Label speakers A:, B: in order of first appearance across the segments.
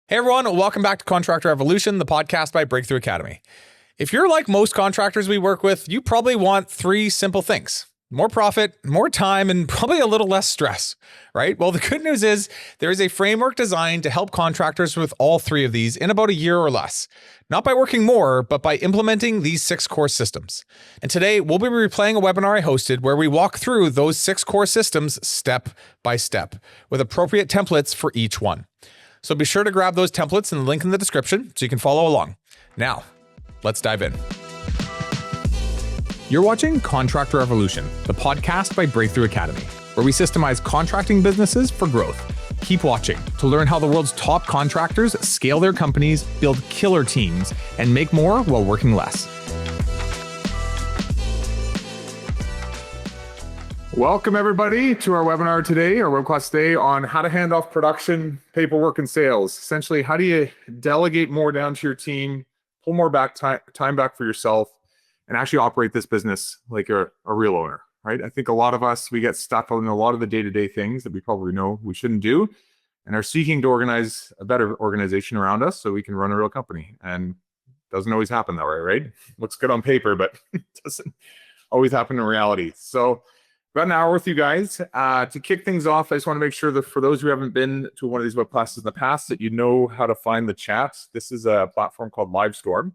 A: Hey everyone, welcome back to Contractor Evolution, the podcast by Breakthrough Academy. If you're like most contractors we work with, you probably want three simple things: more profit, more time, and probably a little less stress, right? Well, the good news is there is a framework designed to help contractors with all three of these in about a year or less. Not by working more, but by implementing these 6 core systems. And today we'll be replaying a webinar I hosted where we walk through those 6 core systems step by step with appropriate templates for each one. So be sure to grab those templates in the link in the description so you can follow along. Now, let's dive in. You're watching Contractor Evolution, the podcast by Breakthrough Academy, where we systemize contracting businesses for growth. Keep watching to learn how the world's top contractors scale their companies, build killer teams, and make more while working less.
B: Welcome everybody to our webinar today, our web class today on how to hand off production, paperwork, and sales. Essentially, how do you delegate more down to your team, pull more back time back for yourself, and actually operate this business like a real owner, right? I think a lot of us, we get stuck on a lot of the day-to-day things that we probably know we shouldn't do and are seeking to organize a better organization around us so we can run a real company. And it doesn't always happen that way, right? Looks good on paper, but it doesn't always happen in reality. So about an hour with you guys. To kick things off, I just want to make sure that for those who haven't been to one of these web classes in the past, that you know how to find the chat. This is a platform called Livestorm,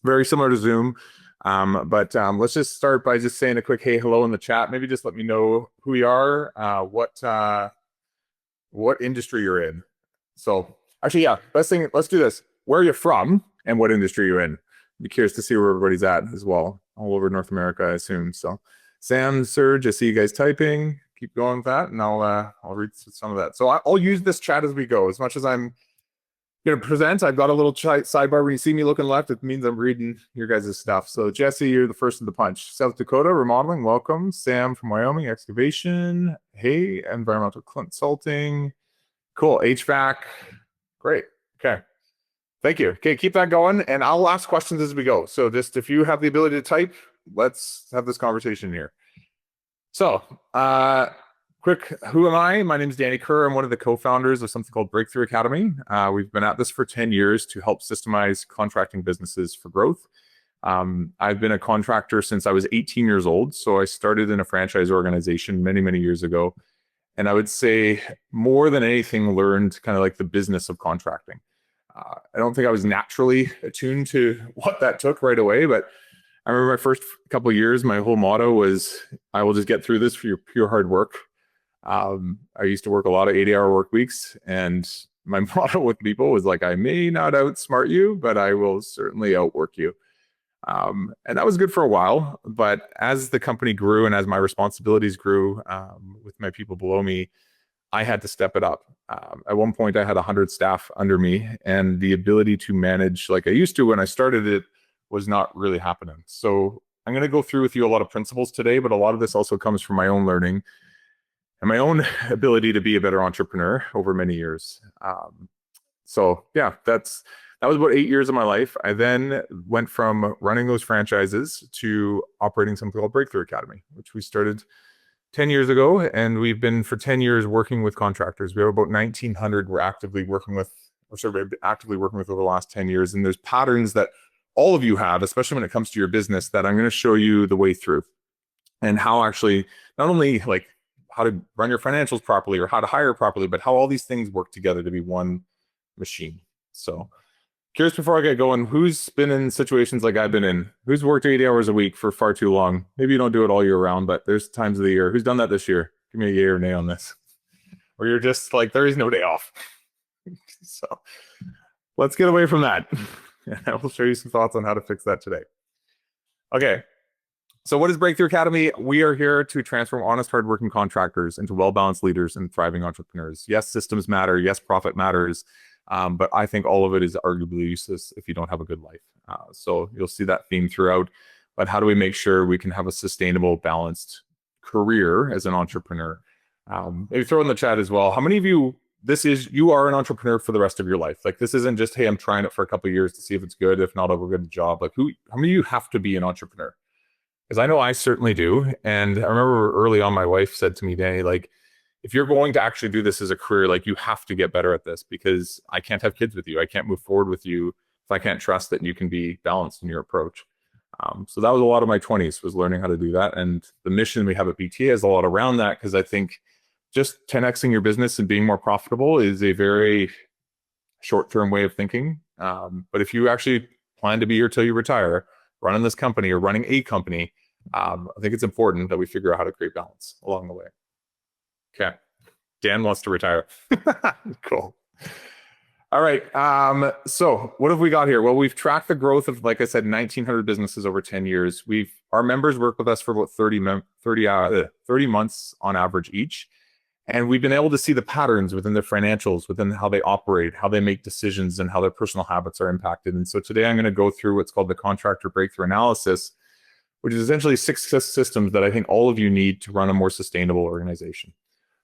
B: very similar to Zoom. But let's just start by just saying a quick hey, hello in the chat. Maybe just let me know who you are, what industry you're in. So actually, yeah, best thing, let's do this. Where are you from and what industry you're in? I'd be curious to see where everybody's at as well. All over North America, I assume. So Sam, Serge, I see you guys typing. Keep going with that, and I'll read some of that. So I'll use this chat as we go. As much as I'm going to present, I've got a little sidebar. When you see me looking left, it means I'm reading your guys' stuff. So Jesse, you're the first in the punch. South Dakota, remodeling, welcome. Sam from Wyoming, excavation. Hey, environmental consulting. Cool, HVAC. Great, okay. Thank you. Okay, keep that going, and I'll ask questions as we go. So just if you have the ability to type, let's have this conversation here. So, quick, who am I? My name is Danny Kerr. I'm one of the co-founders of something called Breakthrough Academy. We've been at this for 10 years to help systemize contracting businesses for growth. I've been a contractor since I was 18 years old. So I started in a franchise organization many, many years ago. And I would say more than anything, learned kind of like the business of contracting. I don't think I was naturally attuned to what that took right away, but I remember my first couple of years, my whole motto was, I will just get through this for your pure hard work. I used to work a lot of 80-hour work weeks, and my motto with people was like, I may not outsmart you, but I will certainly outwork you. And that was good for a while, but as the company grew and as my responsibilities grew with my people below me, I had to step it up. At one point, I had 100 staff under me, and the ability to manage like I used to when I started it was not really happening. So I'm going to go through with you a lot of principles today, but a lot of this also comes from my own learning and my own ability to be a better entrepreneur over many years. So yeah, that was about 8 years of my life. I then went from running those franchises to operating something called Breakthrough Academy, which we started 10 years ago. And we've been for 10 years working with contractors. We have about 1,900 we're actively working with over the last 10 years. And there's patterns that all of you have, especially when it comes to your business, that I'm going to show you the way through and how actually not only like how to run your financials properly or how to hire properly, but how all these things work together to be one machine. So curious before I get going, who's been in situations like I've been in? Who's worked 80 hours a week for far too long? Maybe you don't do it all year round, but there's times of the year. Who's done that this year? Give me a yay or nay on this. Or you're just like, there is no day off. So let's get away from that. And I will show you some thoughts on how to fix that today. Okay, so what is Breakthrough Academy? We are here to transform honest, hardworking contractors into well-balanced leaders and thriving entrepreneurs. Yes, systems matter. Yes, profit matters. But I think all of it is arguably useless if you don't have a good life. So you'll see that theme throughout. But how do we make sure we can have a sustainable, balanced career as an entrepreneur? Maybe throw in the chat as well. How many of you, you are an entrepreneur for the rest of your life? Like this isn't just, hey, I'm trying it for a couple of years to see if it's good. If not, I'll go get a job. Like how many of you have to be an entrepreneur? Because I know I certainly do. And I remember early on, my wife said to me, Danny, like, if you're going to actually do this as a career, like, you have to get better at this, because I can't have kids with you. I can't move forward with you if I can't trust that you can be balanced in your approach. So that was a lot of my 20s, was learning how to do that. And the mission we have at BTA is a lot around that, because I think just 10xing your business and being more profitable is a very short-term way of thinking. But if you actually plan to be here till you retire, running this company or running a company, I think it's important that we figure out how to create balance along the way. Okay. Dan wants to retire. Cool. All right. So what have we got here? Well, we've tracked the growth of, like I said, 1,900 businesses over 10 years. Our members work with us for about 30 months on average each. And we've been able to see the patterns within their financials, within how they operate, how they make decisions, and how their personal habits are impacted. And so today I'm going to go through what's called the Contractor Breakthrough Analysis, which is essentially 6 systems that I think all of you need to run a more sustainable organization.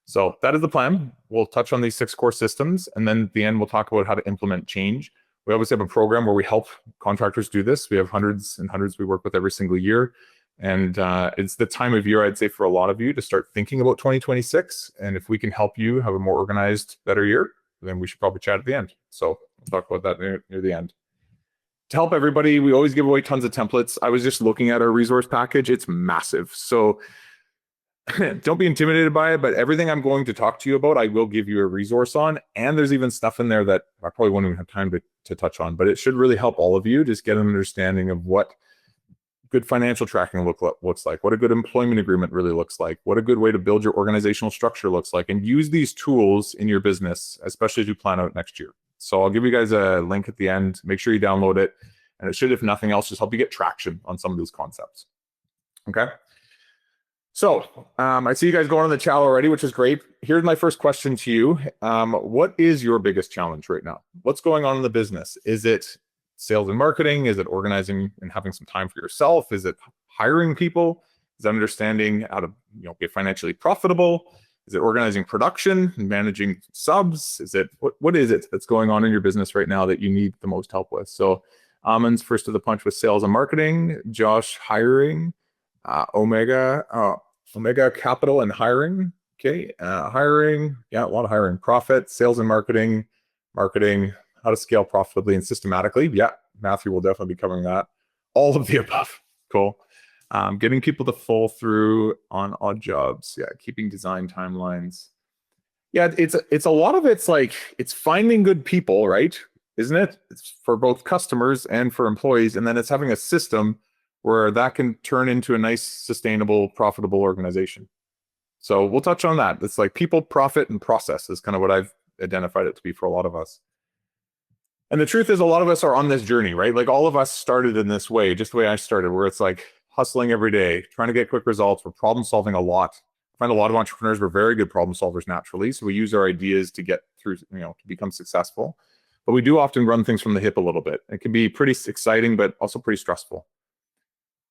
B: So that is the plan. We'll touch on these 6 core systems, and then at the end, we'll talk about how to implement change. We obviously have a program where we help contractors do this. We have hundreds and hundreds we work with every single year. And it's the time of year, I'd say, for a lot of you to start thinking about 2026. And if we can help you have a more organized, better year, then we should probably chat at the end. So we'll talk about that near the end. To help everybody, we always give away tons of templates. I was just looking at our resource package. It's massive. So don't be intimidated by it, but everything I'm going to talk to you about, I will give you a resource on. And there's even stuff in there that I probably won't even have time to touch on, but it should really help all of you just get an understanding of what good financial tracking looks like, what a good employment agreement really looks like, what a good way to build your organizational structure looks like, and use these tools in your business, especially as you plan out next year. So I'll give you guys a link at the end. Make sure you download it. And it should, if nothing else, just help you get traction on some of these concepts. Okay. So I see you guys going on the chat already, which is great. Here's my first question to you. What is your biggest challenge right now? What's going on in the business? Is it sales and marketing? Is it organizing and having some time for yourself? Is it hiring people? Is it understanding how to get financially profitable? Is it organizing production and managing subs? Is it what is it that's going on in your business right now that you need the most help with? So Amon's first to the punch with sales and marketing, Josh hiring, Omega capital and hiring. Okay, hiring, yeah, a lot of hiring, profit, sales and marketing, how to scale profitably and systematically. Yeah, Matthew will definitely be covering that. All of the above. Cool. Getting people to follow through on odd jobs. Yeah, keeping design timelines. Yeah, it's a lot of it's like it's finding good people, right? Isn't it? It's for both customers and for employees, and then it's having a system where that can turn into a nice, sustainable, profitable organization. So we'll touch on that. It's like people, profit, and process is kind of what I've identified it to be for a lot of us. And the truth is, a lot of us are on this journey, right? Like all of us started in this way, just the way I started, where it's like hustling every day, trying to get quick results. We're problem solving a lot. I find a lot of entrepreneurs were very good problem solvers naturally. So we use our ideas to get through, to become successful. But we do often run things from the hip a little bit. It can be pretty exciting, but also pretty stressful.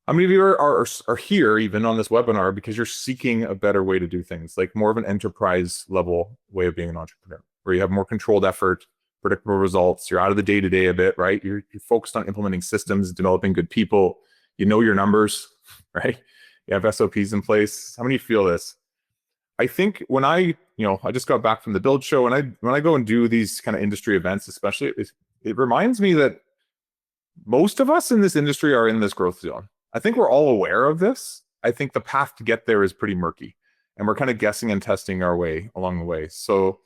B: How many of you are here even on this webinar because you're seeking a better way to do things, like more of an enterprise level way of being an entrepreneur, where you have more controlled effort, predictable results, you're out of the day-to-day a bit, right? You're focused on implementing systems, developing good people, you know your numbers, right? You have SOPs in place. How many of you feel this? I think when I just got back from the Build show, and when I go and do these kind of industry events, especially, it reminds me that most of us in this industry are in this growth zone. I think we're all aware of this. I think the path to get there is pretty murky, and we're kind of guessing and testing our way along the way. So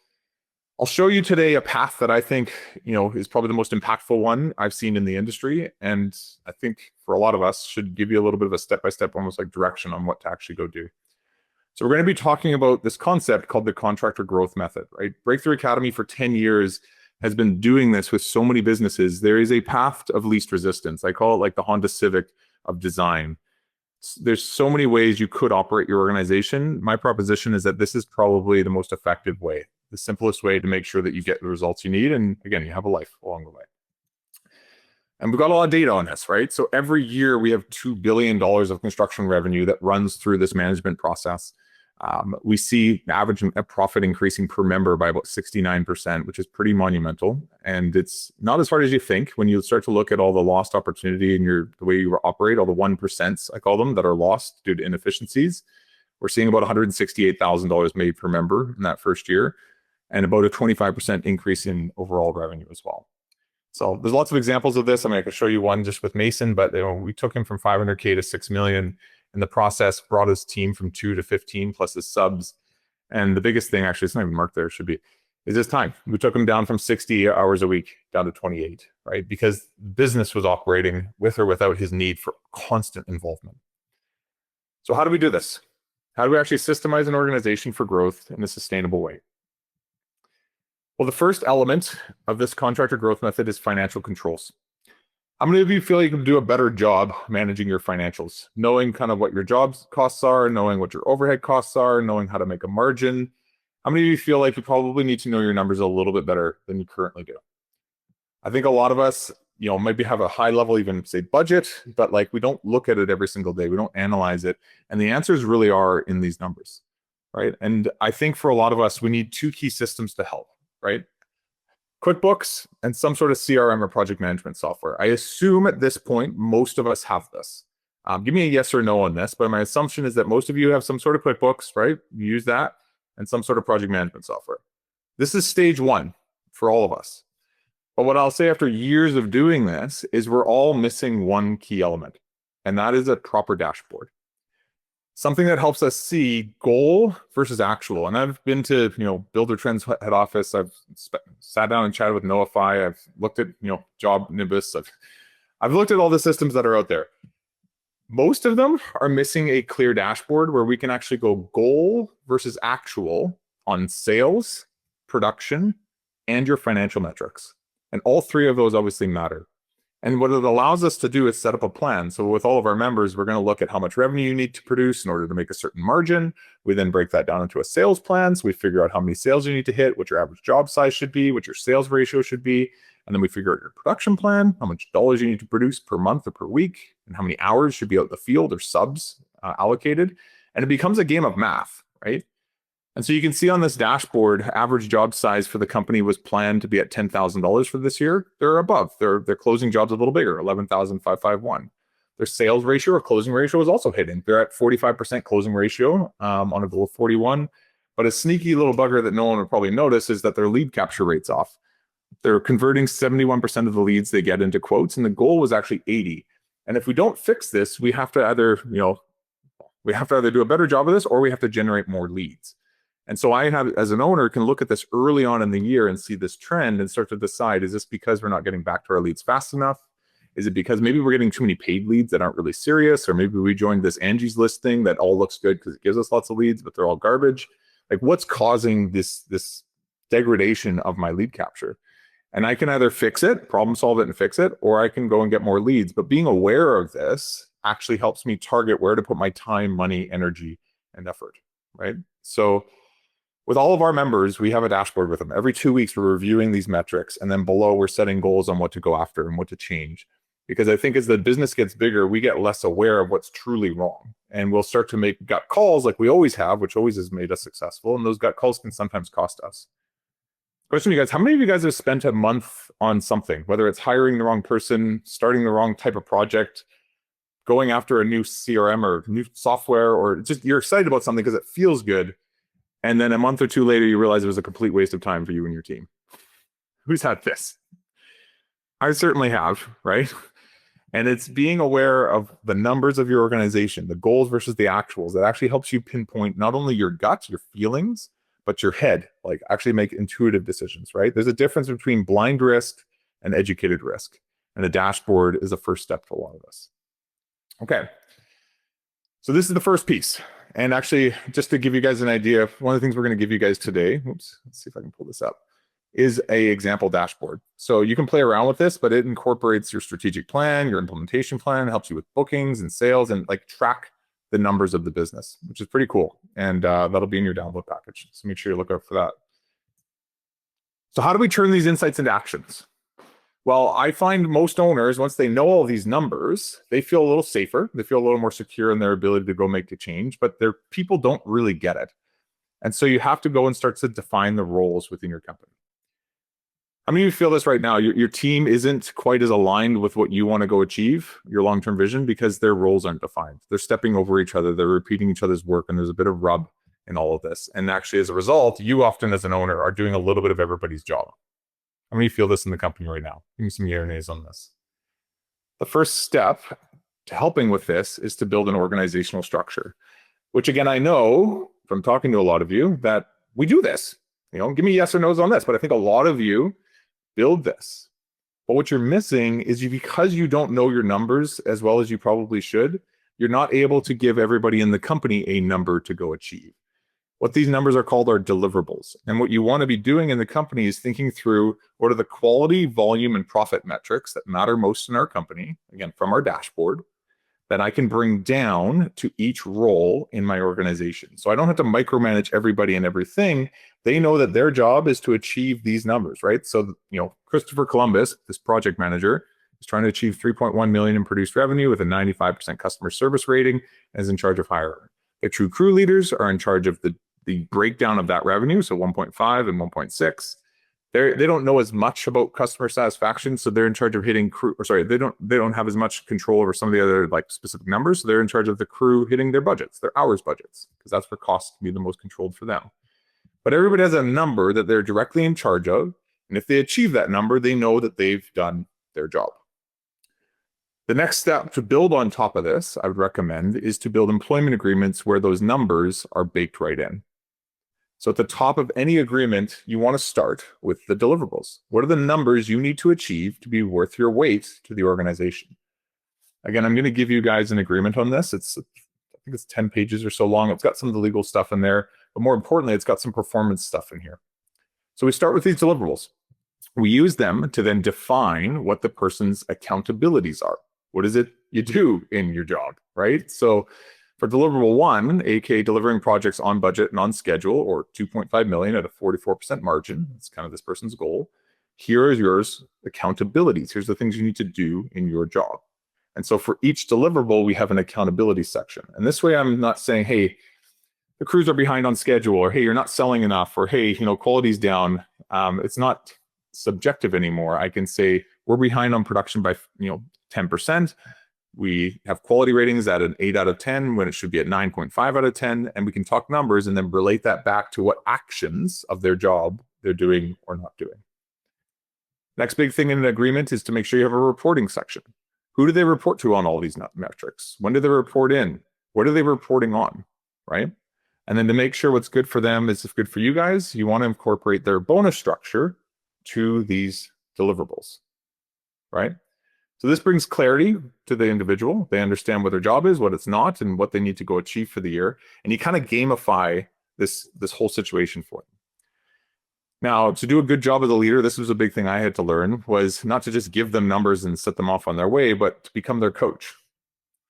B: I'll show you today a path that I think, is probably the most impactful one I've seen in the industry. And I think for a lot of us should give you a little bit of a step-by-step, almost like direction on what to actually go do. So we're going to be talking about this concept called the Contractor Growth Method, right? Breakthrough Academy for 10 years has been doing this with so many businesses. There is a path of least resistance. I call it like the Honda Civic of design. There's so many ways you could operate your organization. My proposition is that this is probably the most effective way, the simplest way to make sure that you get the results you need. And again, you have a life along the way. And we've got a lot of data on this, right? So every year we have $2 billion of construction revenue that runs through this management process. We see average net profit increasing per member by about 69%, which is pretty monumental. And it's not as hard as you think when you start to look at all the lost opportunity in the way you operate, all the 1%, I call them, that are lost due to inefficiencies. We're seeing about $168,000 made per member in that first year, and about a 25% increase in overall revenue as well. So there's lots of examples of this. I mean, I could show you one just with Mason, but we took him from 500K to 6 million in the process, brought his team from 2 to 15 plus his subs. And the biggest thing, actually, it's not even marked there, it should be, is his time. We took him down from 60 hours a week down to 28, right? Because business was operating with or without his need for constant involvement. So how do we do this? How do we actually systemize an organization for growth in a sustainable way? Well, the first element of this contractor growth method is financial controls. How many of you feel you can do a better job managing your financials, knowing kind of what your job costs are, knowing what your overhead costs are, knowing how to make a margin? How many of you feel like you probably need to know your numbers a little bit better than you currently do? I think a lot of us, maybe have a high level, even say budget, but like we don't look at it every single day. We don't analyze it. And the answers really are in these numbers, right? And I think for a lot of us, we need two key systems to help, right? QuickBooks and some sort of CRM or project management software. I assume at this point, most of us have this. Give me a yes or no on this, but my assumption is that most of you have some sort of QuickBooks, right? You use that, and some sort of project management software. This is stage one for all of us. But what I'll say after years of doing this is we're all missing one key element, and that is a proper dashboard. Something that helps us see goal versus actual. And I've been to, Builder Trends head office. I've sat down and chatted with Notify. I've looked at, Job Nimbus. I've looked at all the systems that are out there. Most of them are missing a clear dashboard where we can actually go goal versus actual on sales, production, and your financial metrics. And all three of those obviously matter. And what it allows us to do is set up a plan. So with all of our members, we're going to look at how much revenue you need to produce in order to make a certain margin. We then break that down into a sales plan. So we figure out how many sales you need to hit, what your average job size should be, what your sales ratio should be. And then we figure out your production plan, how much dollars you need to produce per month or per week, and how many hours should be out in the field or subs allocated. And it becomes a game of math, right? And so you can see on this dashboard, average job size for the company was planned to be at $10,000 for this year. They're above. They're closing jobs a little bigger, 11,551. Their sales ratio or closing ratio is also hitting. They're at 45% closing ratio on a goal of 41. But a sneaky little bugger that no one would probably notice is that their lead capture rate's off. They're converting 71% of the leads they get into quotes, and the goal was actually 80. And if we don't fix this, we have to either do a better job of this, or we have to generate more leads. And so I have, as an owner, can look at this early on in the year and see this trend and start to decide, is this because we're not getting back to our leads fast enough? Is it because maybe we're getting too many paid leads that aren't really serious? Or maybe we joined this Angie's List thing that all looks good because it gives us lots of leads, but they're all garbage. Like, what's causing this degradation of my lead capture? And I can either fix it, problem solve it and fix it, or I can go and get more leads. But being aware of this actually helps me target where to put my time, money, energy, and effort, right? So with all of our members, we have a dashboard with them. Every 2 weeks, we're reviewing these metrics. And then below, we're setting goals on what to go after and what to change. Because I think as the business gets bigger, we get less aware of what's truly wrong. And we'll start to make gut calls like we always have, which always has made us successful. And those gut calls can sometimes cost us. Question to you guys, how many of you guys have spent a month on something, whether it's hiring the wrong person, starting the wrong type of project, going after a new CRM or new software, or just you're excited about something because it feels good. And then a month or two later, you realize it was a complete waste of time for you and your team. Who's had this? I certainly have, right? And it's being aware of the numbers of your organization, the goals versus the actuals, that actually helps you pinpoint not only your gut, your feelings, but your head, like actually make intuitive decisions, right? There's a difference between blind risk and educated risk. And a dashboard is a first step for a lot of us. Okay. So this is the first piece. And actually, just to give you guys an idea, one of the things we're going to give you guys today, let's see if I can pull this up, is a example dashboard. So you can play around with this, but it incorporates your strategic plan, your implementation plan, helps you with bookings and sales, and like track the numbers of the business, which is pretty cool. And that'll be in your download package. So make sure you look out for that. So how do we turn these insights into actions? Well, I find most owners, once they know all these numbers, they feel a little safer. They feel a little more secure in their ability to go make the change, but their people don't really get it. And so you have to go and start to define the roles within your company. How many of you feel this right now? Your team isn't quite as aligned with what you want to go achieve, your long-term vision, because their roles aren't defined. They're stepping over each other. They're repeating each other's work, and there's a bit of rub in all of this. And actually, as a result, you often, as an owner, are doing a little bit of everybody's job. How many of you feel this in the company right now? Give me some yeah or nays on this. The first step to helping with this is to build an organizational structure, which again, I know from talking to a lot of you that we do this. Give me yes or no's on this, but I think a lot of you build this. But what you're missing is because you don't know your numbers as well as you probably should, you're not able to give everybody in the company a number to go achieve. What these numbers are called are deliverables. And what you want to be doing in the company is thinking through what are the quality, volume, and profit metrics that matter most in our company, again, from our dashboard, that I can bring down to each role in my organization. So I don't have to micromanage everybody and everything. They know that their job is to achieve these numbers, right? So, Christopher Columbus, this project manager, is trying to achieve 3.1 million in produced revenue with a 95% customer service rating and is in charge of hiring. The true crew leaders are in charge of the breakdown of that revenue, so 1.5 and 1.6. They don't know as much about customer satisfaction, so they're in charge of hitting crew. Or sorry, they don't have as much control over some of the other specific numbers. So they're in charge of the crew hitting their budgets, their hours budgets, because that's where costs can be the most controlled for them. But everybody has a number that they're directly in charge of, and if they achieve that number, they know that they've done their job. The next step to build on top of this, I would recommend, is to build employment agreements where those numbers are baked right in. So at the top of any agreement, you want to start with the deliverables. What are the numbers you need to achieve to be worth your weight to the organization? Again, I'm going to give you guys an agreement on this. I think it's 10 pages or so long. It's got some of the legal stuff in there, but more importantly, it's got some performance stuff in here. So we start with these deliverables. We use them to then define what the person's accountabilities are. What is it you do in your job, right? So for deliverable 1, aka delivering projects on budget and on schedule, or 2.5 million at a 44% margin, that's kind of this person's goal. Here is yours accountabilities. Here's the things you need to do in your job. And so for each deliverable, we have an accountability section. And this way, I'm not saying, hey, the crews are behind on schedule, or hey, you're not selling enough, or hey, quality's down. It's not subjective anymore. I can say we're behind on production by 10%. We have quality ratings at an 8 out of 10 when it should be at 9.5 out of 10. And we can talk numbers and then relate that back to what actions of their job they're doing or not doing. Next big thing in an agreement is to make sure you have a reporting section. Who do they report to on all these metrics? When do they report in? What are they reporting on, right? And then to make sure what's good for them is good for you guys, you want to incorporate their bonus structure to these deliverables, right? So this brings clarity to the individual. They understand what their job is, what it's not, and what they need to go achieve for the year. And you kind of gamify this whole situation for them. Now, to do a good job as a leader, this was a big thing I had to learn, was not to just give them numbers and set them off on their way, but to become their coach.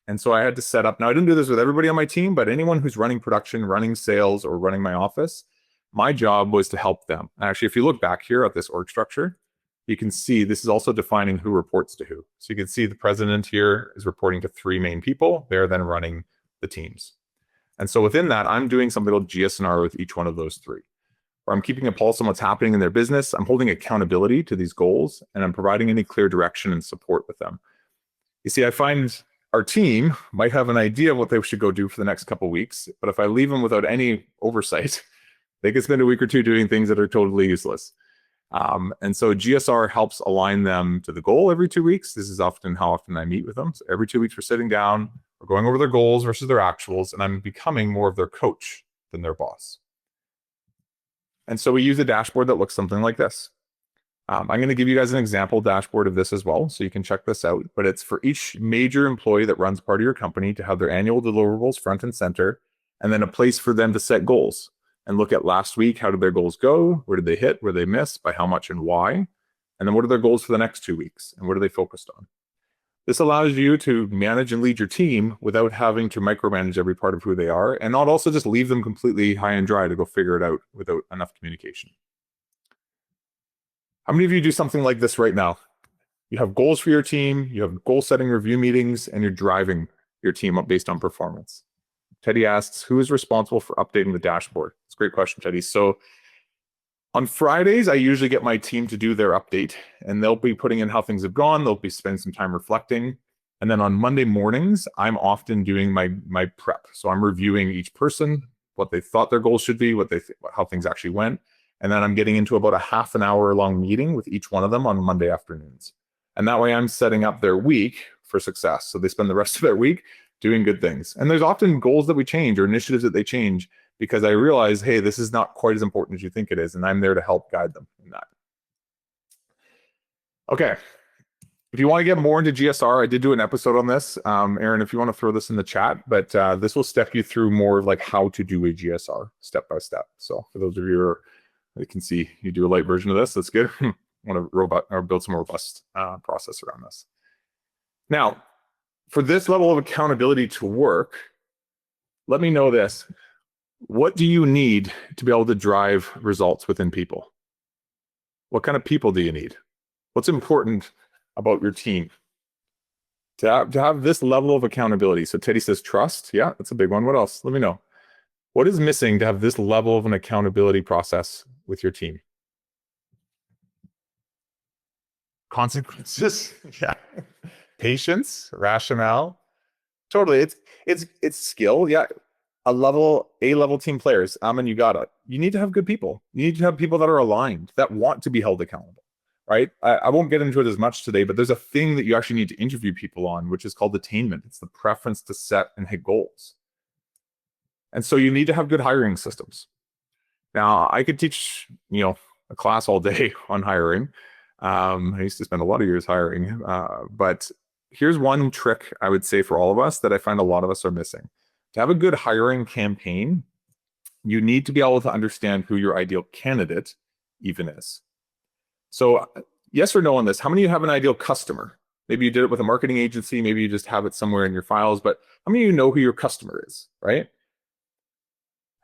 B: And so I had to set up, now I didn't do this with everybody on my team, but anyone who's running production, running sales, or running my office, my job was to help them. Actually, if you look back here at this org structure, you can see this is also defining who reports to who. So you can see the president here is reporting to 3 main people. They're then running the teams. And so within that, I'm doing something called GSNR with each one of those 3, where I'm keeping a pulse on what's happening in their business. I'm holding accountability to these goals, and I'm providing any clear direction and support with them. You see, I find our team might have an idea of what they should go do for the next couple of weeks, but if I leave them without any oversight, they can spend a week or 2 doing things that are totally useless. And so GSR helps align them to the goal every 2 weeks. This is often how often I meet with them. So every 2 weeks we're sitting down, we're going over their goals versus their actuals, and I'm becoming more of their coach than their boss. And so we use a dashboard that looks something like this. I'm going to give you guys an example dashboard of this as well, so you can check this out. But it's for each major employee that runs part of your company to have their annual deliverables front and center, and then a place for them to set goals and look at last week. How did their goals go? Where did they hit? Where did they miss? By how much and why? And then what are their goals for the next 2 weeks? And what are they focused on? This allows you to manage and lead your team without having to micromanage every part of who they are, and not also just leave them completely high and dry to go figure it out without enough communication. How many of you do something like this right now? You have goals for your team, you have goal setting review meetings, and you're driving your team up based on performance. Teddy asks, who is responsible for updating the dashboard? It's a great question, Teddy. So On Fridays, I usually get my team to do their update, and they'll be putting in how things have gone. They'll be spending some time reflecting. And then on Monday mornings, I'm often doing my prep. So I'm reviewing each person, what they thought their goals should be, how things actually went. And then I'm getting into about a half an hour long meeting with each one of them on Monday afternoons. And that way I'm setting up their week for success. So they spend the rest of their week doing good things. And there's often goals that we change or initiatives that they change because I realize, hey, this is not quite as important as you think it is. And I'm there to help guide them in that. Okay. If you want to get more into GSR, I did do an episode on this. Aaron, if you want to throw this in the chat, but this will step you through more of like how to do a GSR step by step. So for those of you who can see you do a light version of this, that's good. I want to build some robust process around this. Now, for this level of accountability to work, let me know this. What do you need to be able to drive results within people? What kind of people do you need? What's important about your team to have this level of accountability? So Teddy says trust. Yeah, that's a big one. What else? Let me know. What is missing to have this level of an accountability process with your team? Consequences. Yeah. Patience, rationale. Totally. It's skill. Yeah. A-level team players. And you need to have good people. You need to have people that are aligned, that want to be held accountable. Right? I won't get into it as much today, but there's a thing that you actually need to interview people on, which is called attainment. It's the preference to set and hit goals. And so you need to have good hiring systems. Now, I could teach, a class all day on hiring. I used to spend a lot of years hiring, but here's one trick I would say for all of us that I find a lot of us are missing. To have a good hiring campaign, you need to be able to understand who your ideal candidate even is. So yes or no on this, how many of you have an ideal customer? Maybe you did it with a marketing agency, maybe you just have it somewhere in your files, but how many of you know who your customer is, right?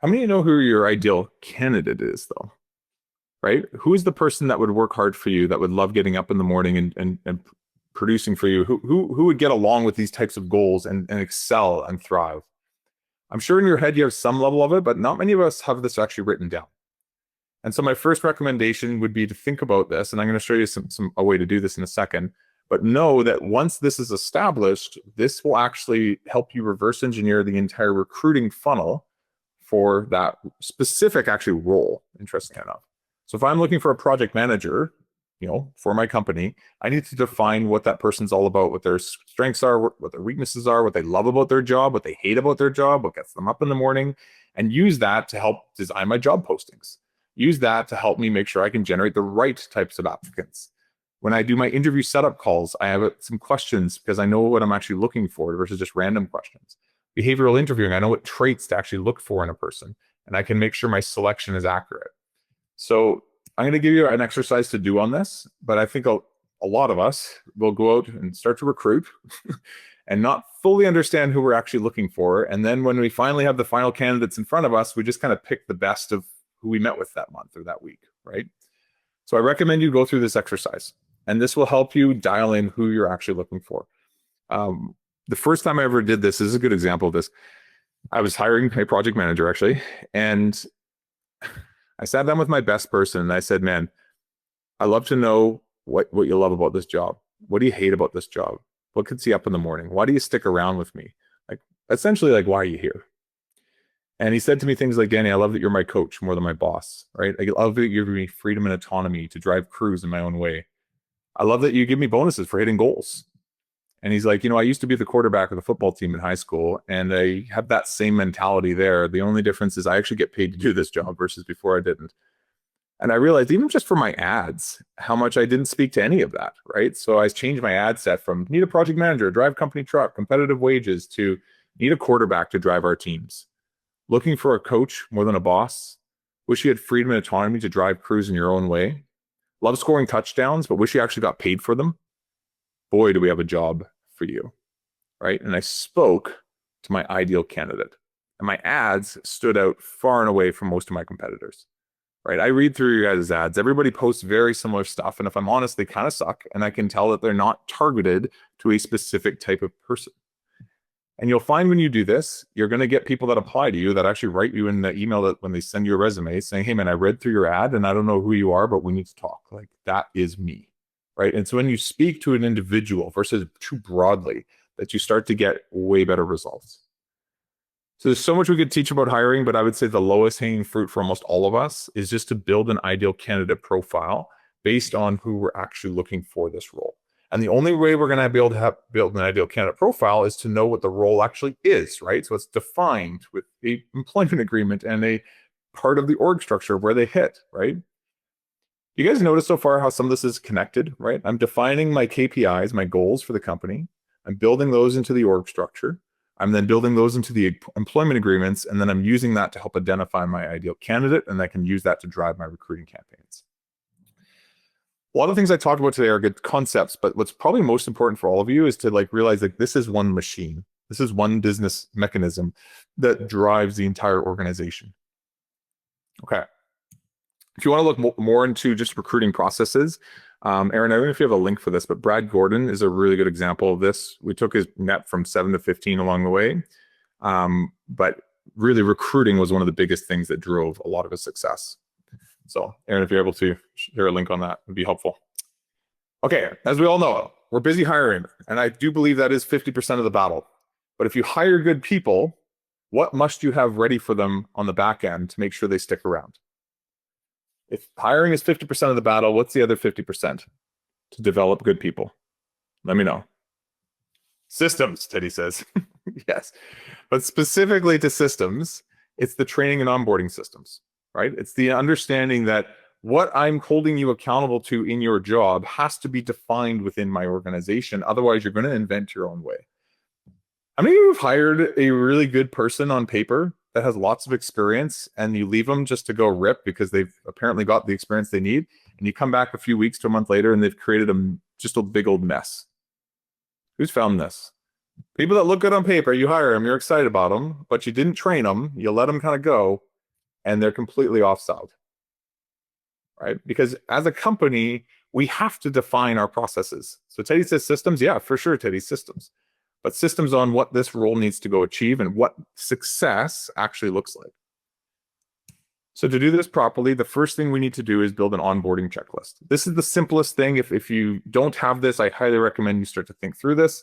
B: How many of you know who your ideal candidate is though, right? Who is the person that would work hard for you, that would love getting up in the morning and producing for you? Who would get along with these types of goals and excel and thrive? I'm sure in your head you have some level of it, but not many of us have this actually written down. And so my first recommendation would be to think about this, and I'm going to show you a way to do this in a second, but know that once this is established, this will actually help you reverse engineer the entire recruiting funnel for that specific actually role, interestingly enough. So if I'm looking for a project manager, for my company, I need to define what that person's all about, what their strengths are, what their weaknesses are, what they love about their job, what they hate about their job, what gets them up in the morning, and use that to help design my job postings. Use that to help me make sure I can generate the right types of applicants. When I do my interview setup calls, I have some questions because I know what I'm actually looking for versus just random questions. Behavioral interviewing, I know what traits to actually look for in a person, and I can make sure my selection is accurate. So I'm going to give you an exercise to do on this, but I think a lot of us will go out and start to recruit and not fully understand who we're actually looking for. And then when we finally have the final candidates in front of us, we just kind of pick the best of who we met with that month or that week, right? So I recommend you go through this exercise, and this will help you dial in who you're actually looking for. The first time I ever did this is a good example of this. I was hiring a project manager actually, and I sat down with my best person and I said, man, I love to know what you love about this job. What do you hate about this job? What gets you up in the morning? Why do you stick around with me? Essentially, why are you here? And he said to me things like, Danny, I love that you're my coach more than my boss, right? I love that you give me freedom and autonomy to drive crews in my own way. I love that you give me bonuses for hitting goals. And he's like, I used to be the quarterback of the football team in high school, and I have that same mentality there. The only difference is I actually get paid to do this job versus before I didn't. And I realized even just for my ads, how much I didn't speak to any of that, right? So I changed my ad set from need a project manager, drive company truck, competitive wages, to need a quarterback to drive our teams. Looking for a coach more than a boss. Wish you had freedom and autonomy to drive crews in your own way. Love scoring touchdowns, but wish you actually got paid for them. Boy, do we have a job for you, right? And I spoke to my ideal candidate. And my ads stood out far and away from most of my competitors, right? I read through your guys' ads. Everybody posts very similar stuff. And if I'm honest, they kind of suck. And I can tell that they're not targeted to a specific type of person. And you'll find when you do this, you're going to get people that apply to you that actually write you in the email that when they send you a resume saying, hey man, I read through your ad and I don't know who you are, but we need to talk. Like that is me, right? And so when you speak to an individual versus too broadly, that you start to get way better results. So there's so much we could teach about hiring, but I would say the lowest hanging fruit for almost all of us is just to build an ideal candidate profile based on who we're actually looking for this role. And the only way we're going to be able to build an ideal candidate profile is to know what the role actually is, right? So it's defined with a employment agreement and a part of the org structure where they hit, right? You guys notice so far how some of this is connected, right? I'm defining my KPIs, my goals for the company. I'm building those into the org structure. I'm then building those into the employment agreements, and then I'm using that to help identify my ideal candidate, and I can use that to drive my recruiting campaigns. A lot of things I talked about today are good concepts, but what's probably most important for all of you is to like realize like this is one machine. This is one business mechanism that drives the entire organization. Okay. If you want to look more into just recruiting processes, Aaron, I don't know if you have a link for this, but Brad Gordon is a really good example of this. We took his net from 7 to 15 along the way. But really recruiting was one of the biggest things that drove a lot of his success. So Aaron, if you're able to share a link on that, would be helpful. Okay, as we all know, we're busy hiring, and I do believe that is 50% of the battle. But if you hire good people, what must you have ready for them on the back end to make sure they stick around? If hiring is 50% of the battle, what's the other 50% to develop good people? Let me know. Systems, Teddy says. Yes. But specifically to systems, it's the training and onboarding systems, right? It's the understanding that what I'm holding you accountable to in your job has to be defined within my organization. Otherwise, you're going to invent your own way. How many of you have hired a really good person on paper that has lots of experience and you leave them just to go rip because they've apparently got the experience they need, and you come back a few weeks to a month later and they've created just a big old mess? Who's found this? People that look good on paper, you hire them, you're excited about them, but you didn't train them, you let them kind of go, and they're completely offside, right? Because as a company, we have to define our processes. So Teddy says systems. Yeah, for sure, Teddy, systems. But systems on what this role needs to go achieve and what success actually looks like. So to do this properly, the first thing we need to do is build an onboarding checklist. This is the simplest thing. If you don't have this, I highly recommend you start to think through this.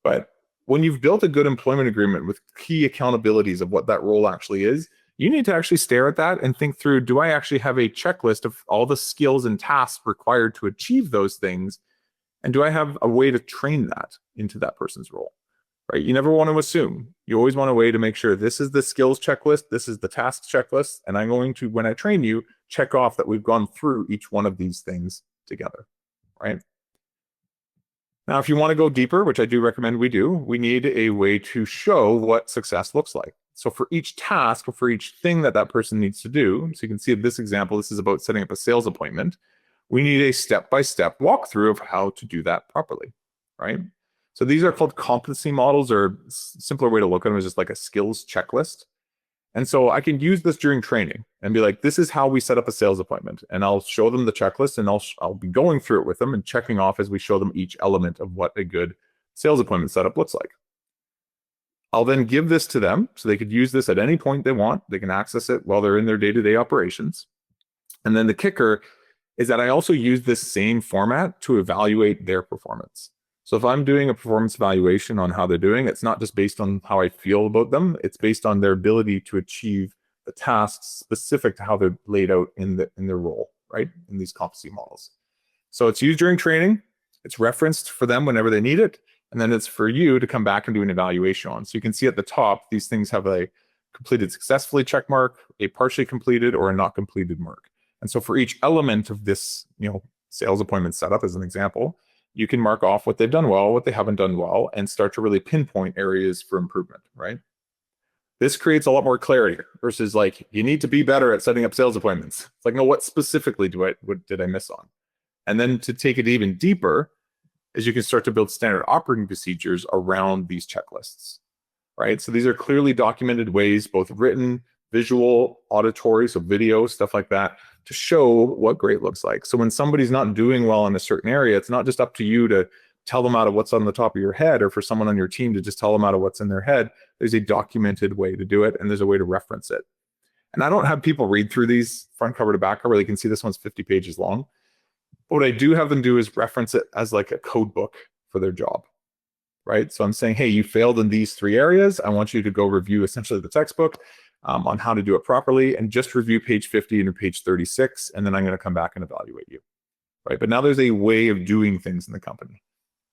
B: But when you've built a good employment agreement with key accountabilities of what that role actually is, you need to actually stare at that and think through, do I actually have a checklist of all the skills and tasks required to achieve those things? And do I have a way to train that into that person's role, right? You never want to assume. You always want a way to make sure this is the skills checklist, this is the tasks checklist, and I'm going to, when I train you, check off that we've gone through each one of these things together, right? Now, if you want to go deeper, which I do recommend we do, we need a way to show what success looks like. So for each task or for each thing that person needs to do, so you can see in this example, this is about setting up a sales appointment. We need a step-by-step walkthrough of how to do that properly, right? So these are called competency models, or a simpler way to look at them is just like a skills checklist. And so I can use this during training and be like, this is how we set up a sales appointment. And I'll show them the checklist, and I'll be going through it with them and checking off as we show them each element of what a good sales appointment setup looks like. I'll then give this to them so they could use this at any point they want. They can access it while they're in their day-to-day operations. And then the kicker is that I also use this same format to evaluate their performance. So if I'm doing a performance evaluation on how they're doing, it's not just based on how I feel about them. It's based on their ability to achieve the tasks specific to how they're laid out in their role, right? In these competency models. So it's used during training. It's referenced for them whenever they need it. And then it's for you to come back and do an evaluation on. So you can see at the top, these things have a completed successfully check mark, a partially completed, or a not completed mark. And so for each element of this, sales appointment setup as an example, you can mark off what they've done well, what they haven't done well, and start to really pinpoint areas for improvement, right? This creates a lot more clarity versus like, you need to be better at setting up sales appointments. It's like, no, what specifically what did I miss on? And then to take it even deeper is you can start to build standard operating procedures around these checklists, right? So these are clearly documented ways, both written, visual, auditory, so video, stuff like that, to show what great looks like. So when somebody's not doing well in a certain area, it's not just up to you to tell them out of what's on the top of your head, or for someone on your team to just tell them out of what's in their head, there's a documented way to do it, and there's a way to reference it. And I don't have people read through these front cover to back cover. They can see this one's 50 pages long. But what I do have them do is reference it as like a code book for their job, right? So I'm saying, hey, you failed in these 3 areas. I want you to go review essentially the textbook on how to do it properly, and just review page 50 and page 36, and then I'm going to come back and evaluate you, right? But now there's a way of doing things in the company.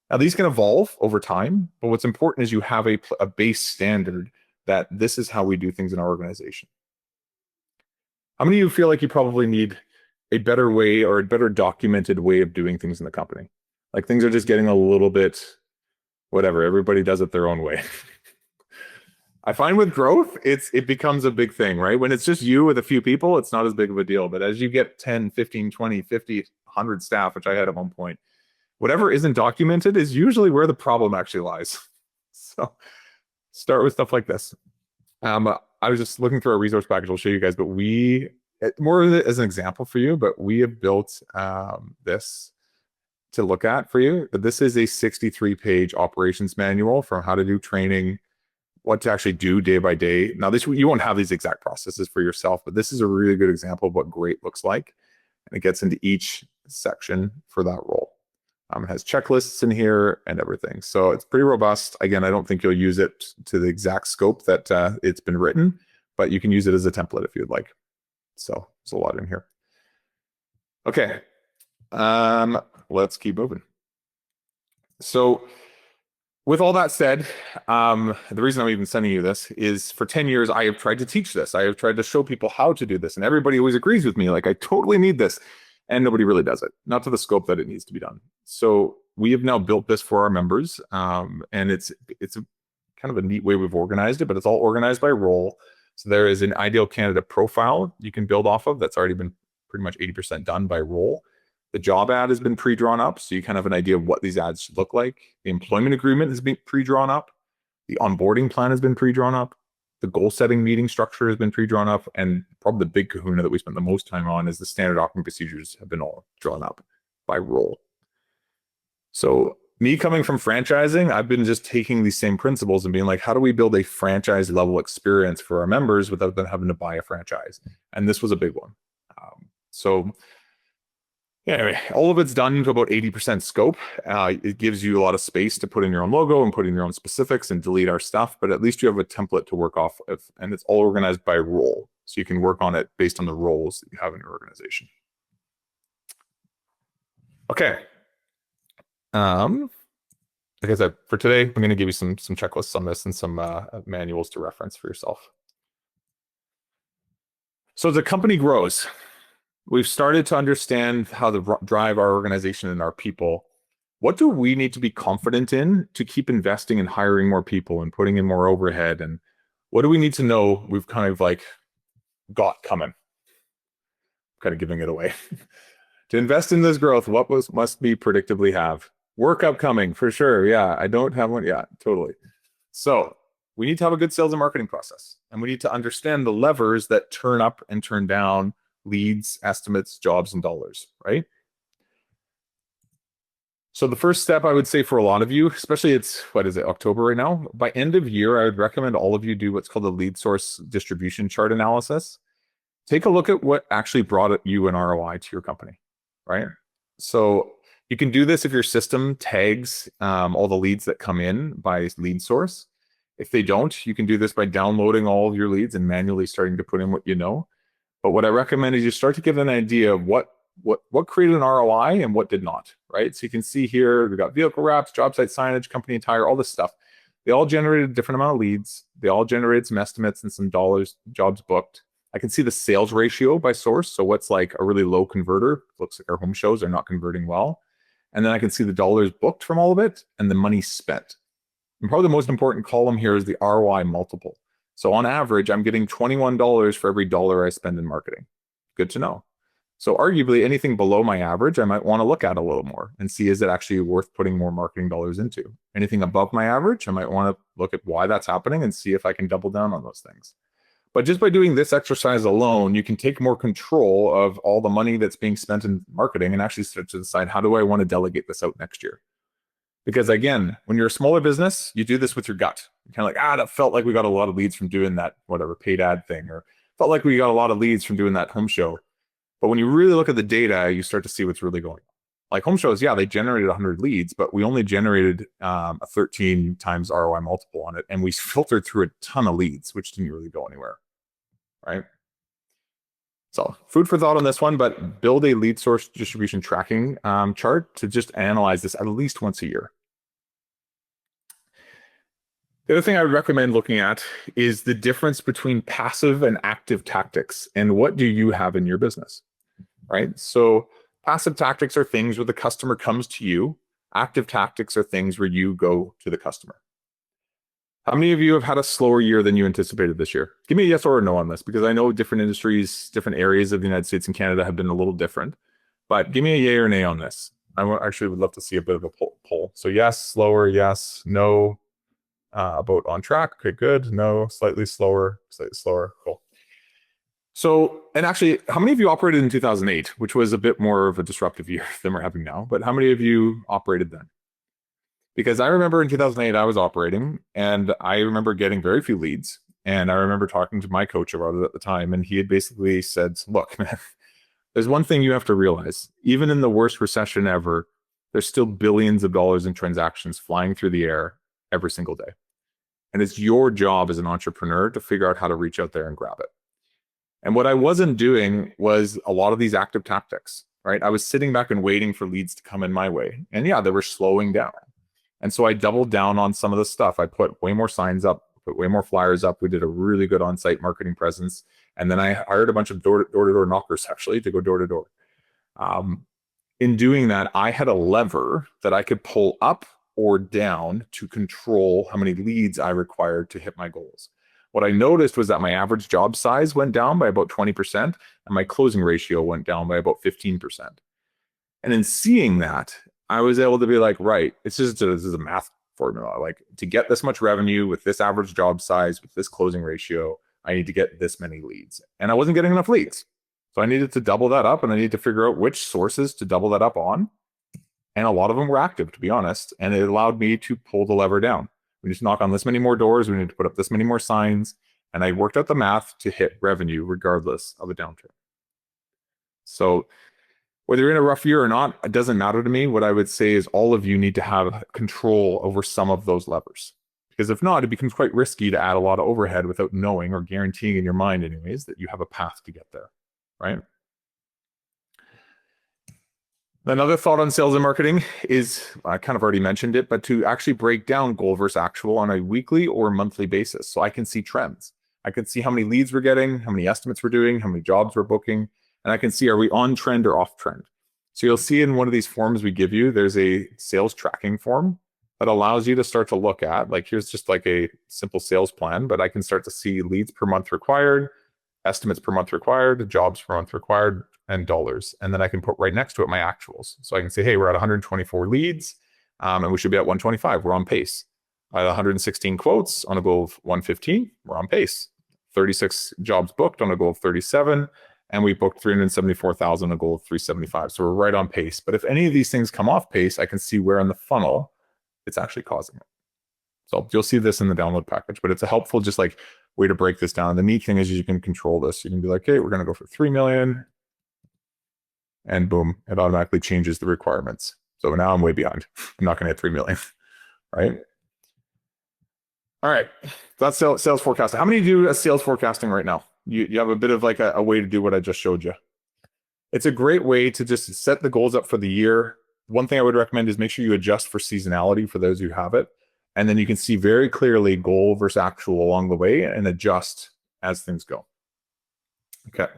B: Now these can evolve over time, but what's important is you have a base standard that this is how we do things in our organization. How many of you feel like you probably need a better way or a better documented way of doing things in the company? Like things are just getting a little bit, whatever, everybody does it their own way. I find with growth, it becomes a big thing, right? When it's just you with a few people, it's not as big of a deal. But as you get 10, 15, 20, 50, 100 staff, which I had at one point, whatever isn't documented is usually where the problem actually lies. So start with stuff like this. I was just looking through our resource package. I'll show you guys, but more of it as an example for you, but we have built this to look at for you. But this is a 63-page operations manual for how to do training, what to actually do day by day. Now, you won't have these exact processes for yourself, but this is a really good example of what great looks like. And it gets into each section for that role. It has checklists in here and everything. So it's pretty robust. Again, I don't think you'll use it to the exact scope that it's been written, but you can use it as a template if you'd like. So there's a lot in here. Okay, let's keep moving. So with all that said, the reason I'm even sending you this is for 10 years, I have tried to teach this. I have tried to show people how to do this, and everybody always agrees with me. Like, I totally need this. And nobody really does it, not to the scope that it needs to be done. So we have now built this for our members, and it's a kind of a neat way we've organized it, but it's all organized by role. So there is an ideal candidate profile you can build off of that's already been pretty much 80% done by role. The job ad has been pre-drawn up, so you kind of have an idea of what these ads should look like. The employment agreement has been pre-drawn up. The onboarding plan has been pre-drawn up. The goal-setting meeting structure has been pre-drawn up, and probably the big kahuna that we spent the most time on is the standard operating procedures have been all drawn up by role. So me coming from franchising, I've been just taking these same principles and being like, how do we build a franchise level experience for our members without them having to buy a franchise? And this was a big one. Anyway, all of it's done to about 80% scope. It gives you a lot of space to put in your own logo and put in your own specifics and delete our stuff, but at least you have a template to work off of, and it's all organized by role. So you can work on it based on the roles that you have in your organization. Okay. Like I said, for today, I'm going to give you some checklists on this and some manuals to reference for yourself. So as the company grows, we've started to understand how to drive our organization and our people. What do we need to be confident in to keep investing in hiring more people and putting in more overhead? And what do we need to know we've kind of like got coming? Kind of giving it away. To invest in this growth, what must we predictably have? Work upcoming, for sure. Yeah, I don't have one. Yeah, totally. So we need to have a good sales and marketing process. And we need to understand the levers that turn up and turn down leads, estimates, jobs, and dollars, right? So the first step I would say for a lot of you, especially it's, October right now? By end of year, I would recommend all of you do what's called a lead source distribution chart analysis. Take a look at what actually brought you an ROI to your company, right? So you can do this if your system tags all the leads that come in by lead source. If they don't, you can do this by downloading all of your leads and manually starting to put in what you know. But what I recommend is you start to get an idea of what created an ROI and what did not, right? So you can see here, we've got vehicle wraps, job site signage, company attire, all this stuff. They all generated a different amount of leads. They all generated some estimates and some dollars, jobs booked. I can see the sales ratio by source. So what's like a really low converter? Looks like our home shows are not converting well. And then I can see the dollars booked from all of it and the money spent. And probably the most important column here is the ROI multiple. So on average, I'm getting $21 for every dollar I spend in marketing. Good to know. So arguably anything below my average, I might want to look at a little more and see, is it actually worth putting more marketing dollars into? Anything above my average, I might want to look at why that's happening and see if I can double down on those things. But just by doing this exercise alone, you can take more control of all the money that's being spent in marketing and actually start to decide, how do I want to delegate this out next year? Because again, when you're a smaller business, you do this with your gut. You're kind of like, that felt like we got a lot of leads from doing that, whatever, paid ad thing, or felt like we got a lot of leads from doing that home show. But when you really look at the data, you start to see what's really going on. Like home shows, yeah, they generated 100 leads, but we only generated a 13 times ROI multiple on it. And we filtered through a ton of leads, which didn't really go anywhere, right? So food for thought on this one, but build a lead source distribution tracking chart to just analyze this at least once a year. The other thing I would recommend looking at is the difference between passive and active tactics, and what do you have in your business, right? So passive tactics are things where the customer comes to you. Active tactics are things where you go to the customer. How many of you have had a slower year than you anticipated this year? Give me a yes or a no on this, because I know different industries, different areas of the United States and Canada have been a little different. But give me a yay or nay on this. I actually would love to see a bit of a poll. So yes, slower, yes, no, about on track. Okay, good. No, slightly slower, cool. So, and actually, how many of you operated in 2008, which was a bit more of a disruptive year than we're having now? But how many of you operated then? Because I remember in 2008, I was operating, and I remember getting very few leads. And I remember talking to my coach about it at the time, and he had basically said, look, man, there's one thing you have to realize. Even in the worst recession ever, there's still billions of dollars in transactions flying through the air every single day. And it's your job as an entrepreneur to figure out how to reach out there and grab it. And what I wasn't doing was a lot of these active tactics, right? I was sitting back and waiting for leads to come in my way. And yeah, they were slowing down. And so I doubled down on some of the stuff. I put way more signs up, put way more flyers up. We did a really good on-site marketing presence. And then I hired a bunch of door-to-door knockers, actually, to go door-to-door. In doing that, I had a lever that I could pull up or down to control how many leads I required to hit my goals. What I noticed was that my average job size went down by about 20%, and my closing ratio went down by about 15%. And in seeing that, I was able to be like, right, this is a math formula. Like, to get this much revenue with this average job size, with this closing ratio, I need to get this many leads. And I wasn't getting enough leads. So I needed to double that up, and I needed to figure out which sources to double that up on. And a lot of them were active, to be honest. And it allowed me to pull the lever down. We need to knock on this many more doors. We need to put up this many more signs. And I worked out the math to hit revenue regardless of a downturn. So whether you're in a rough year or not, it doesn't matter to me. What I would say is all of you need to have control over some of those levers. Because if not, it becomes quite risky to add a lot of overhead without knowing, or guaranteeing in your mind anyways, that you have a path to get there, right? Another thought on sales and marketing is, I kind of already mentioned it, but to actually break down goal versus actual on a weekly or monthly basis. So I can see trends. I can see how many leads we're getting, how many estimates we're doing, how many jobs we're booking, and I can see, are we on trend or off trend? So you'll see in one of these forms we give you, there's a sales tracking form that allows you to start to look at, like, here's just like a simple sales plan, but I can start to see leads per month required, estimates per month required, jobs per month required, and dollars. And then I can put right next to it my actuals. So I can say, hey, we're at 124 leads, and we should be at 125. We're on pace. At 116 quotes on a goal of 115, we're on pace. 36 jobs booked on a goal of 37, and we booked 374,000 on a goal of 375. So we're right on pace. But if any of these things come off pace, I can see where in the funnel it's actually causing it. So you'll see this in the download package, but it's a helpful just like way to break this down. The neat thing is you can control this. You can be like, hey, we're going to go for 3 million. And boom, it automatically changes the requirements. So now I'm way behind. I'm not going to hit 3 million, right? All right, that's sales forecasting. How many do sales forecasting right now? You have a bit of like a way to do what I just showed you. It's a great way to just set the goals up for the year. One thing I would recommend is make sure you adjust for seasonality for those who have it. And then you can see very clearly goal versus actual along the way and adjust as things go. Okay.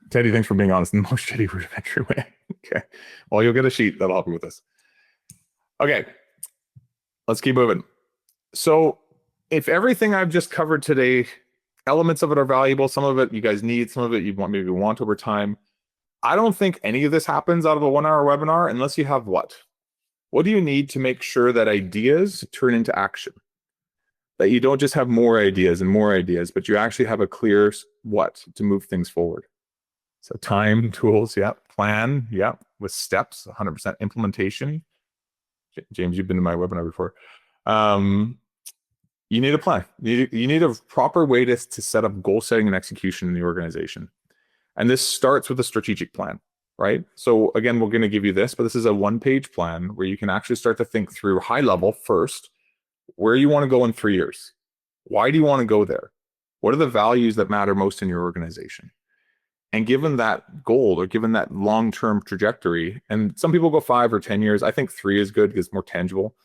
B: Teddy, thanks for being honest in the most shitty rudimentary way. Okay. Well, you'll get a sheet that'll help you with this. Okay. Let's keep moving. So if everything I've just covered today, elements of it are valuable, some of it you guys need, some of it you maybe want over time. I don't think any of this happens out of a 1-hour webinar unless you have what? What do you need to make sure that ideas turn into action? That you don't just have more ideas and more ideas, but you actually have a clear what to move things forward. So time, tools, yeah. Plan, yeah. With steps, 100% implementation. James, you've been to my webinar before. You need a plan. You need a proper way to set up goal setting and execution in the organization. And this starts with a strategic plan, right? So again, we're going to give you this, but this is a one-page plan where you can actually start to think through high level first, where you want to go in 3 years. Why do you want to go there? What are the values that matter most in your organization? And given that goal or given that long-term trajectory, and some people go 5 or 10 years, I think 3 is good because it's more tangible.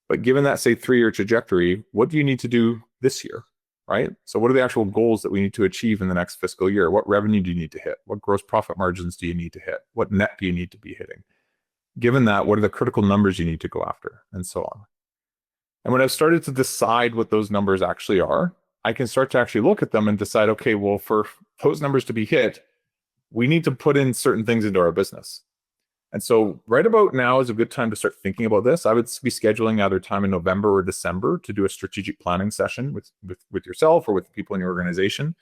B: But given that, say, 3-year trajectory, what do you need to do this year, right? So what are the actual goals that we need to achieve in the next fiscal year? What revenue do you need to hit? What gross profit margins do you need to hit? What net do you need to be hitting? Given that, what are the critical numbers you need to go after, and so on. And when I've started to decide what those numbers actually are, I can start to actually look at them and decide, okay, well, for those numbers to be hit, we need to put in certain things into our business. And so right about now is a good time to start thinking about this. I would be scheduling either time in November or December to do a strategic planning session with yourself or with people in your organization,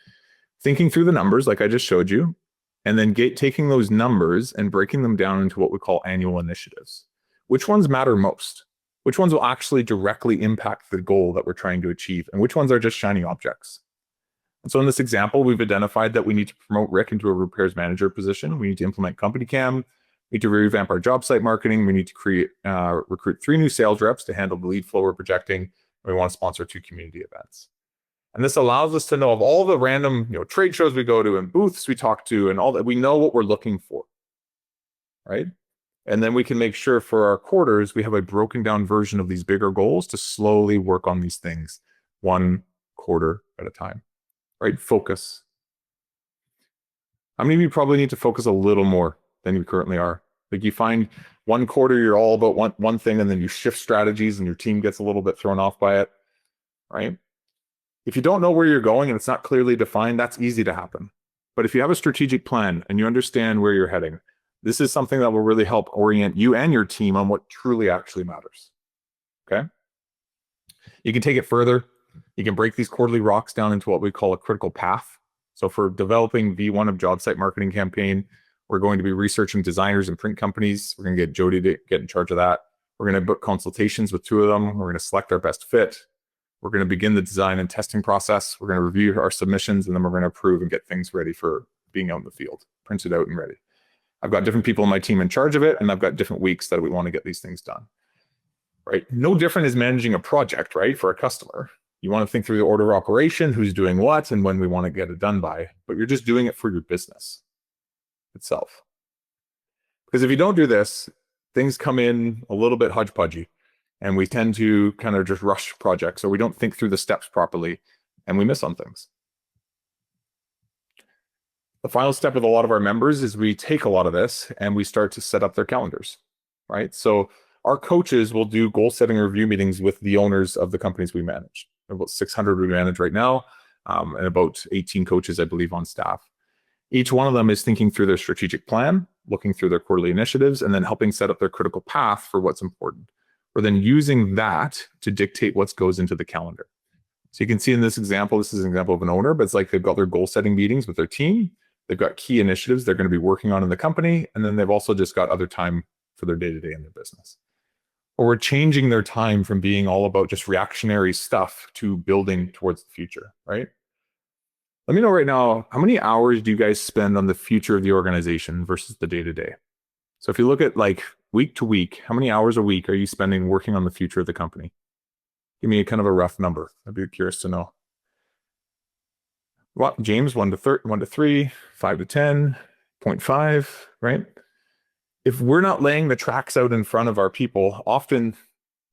B: thinking through the numbers like I just showed you, and then taking those numbers and breaking them down into what we call annual initiatives. Which ones matter most? Which ones will actually directly impact the goal that we're trying to achieve? And which ones are just shiny objects? And so in this example, we've identified that we need to promote Rick into a repairs manager position. We need to implement Company Cam. We need to revamp our job site marketing. We need to recruit 3 new sales reps to handle the lead flow we're projecting. We want to sponsor 2 community events. And this allows us to know of all the random trade shows we go to and booths we talk to and all that. We know what we're looking for, right? And then we can make sure for our quarters, we have a broken down version of these bigger goals to slowly work on these things 1 quarter at a time, right? Focus. How many of you probably need to focus a little more than you currently are? Like you find 1 quarter, you're all about one thing, and then you shift strategies and your team gets a little bit thrown off by it, right? If you don't know where you're going and it's not clearly defined, that's easy to happen. But if you have a strategic plan and you understand where you're heading, this is something that will really help orient you and your team on what truly actually matters. Okay? You can take it further. You can break these quarterly rocks down into what we call a critical path. So for developing V1 of job site marketing campaign, we're going to be researching designers and print companies. We're going to get Jody to get in charge of that. We're going to book consultations with 2 of them. We're going to select our best fit. We're going to begin the design and testing process. We're going to review our submissions, and then we're going to approve and get things ready for being out in the field, printed out and ready. I've got different people in my team in charge of it, and I've got different weeks that we want to get these things done, right? No different is managing a project, right, for a customer. You want to think through the order of operation, who's doing what, and when we want to get it done by, but you're just doing it for your business itself. Because if you don't do this, things come in a little bit hodgepodgey, and we tend to kind of just rush projects, or we don't think through the steps properly, and we miss on things. The final step with a lot of our members is we take a lot of this and we start to set up their calendars, right? So our coaches will do goal setting review meetings with the owners of the companies we manage. About 600 we manage right now, and about 18 coaches, I believe, on staff. Each one of them is thinking through their strategic plan, looking through their quarterly initiatives, and then helping set up their critical path for what's important. We're then using that to dictate what goes into the calendar. So you can see in this example, this is an example of an owner, but it's like they've got their goal setting meetings with their team. They've got key initiatives they're going to be working on in the company, and then they've also just got other time for their day-to-day in their business. Or we're changing their time from being all about just reactionary stuff to building towards the future, right? Let me know right now, how many hours do you guys spend on the future of the organization versus the day-to-day? So if you look at like week to week, how many hours a week are you spending working on the future of the company? Give me a kind of a rough number. I'd be curious to know. Well, James, 1 to 3, 5 to 10, 0.5, right? If we're not laying the tracks out in front of our people, often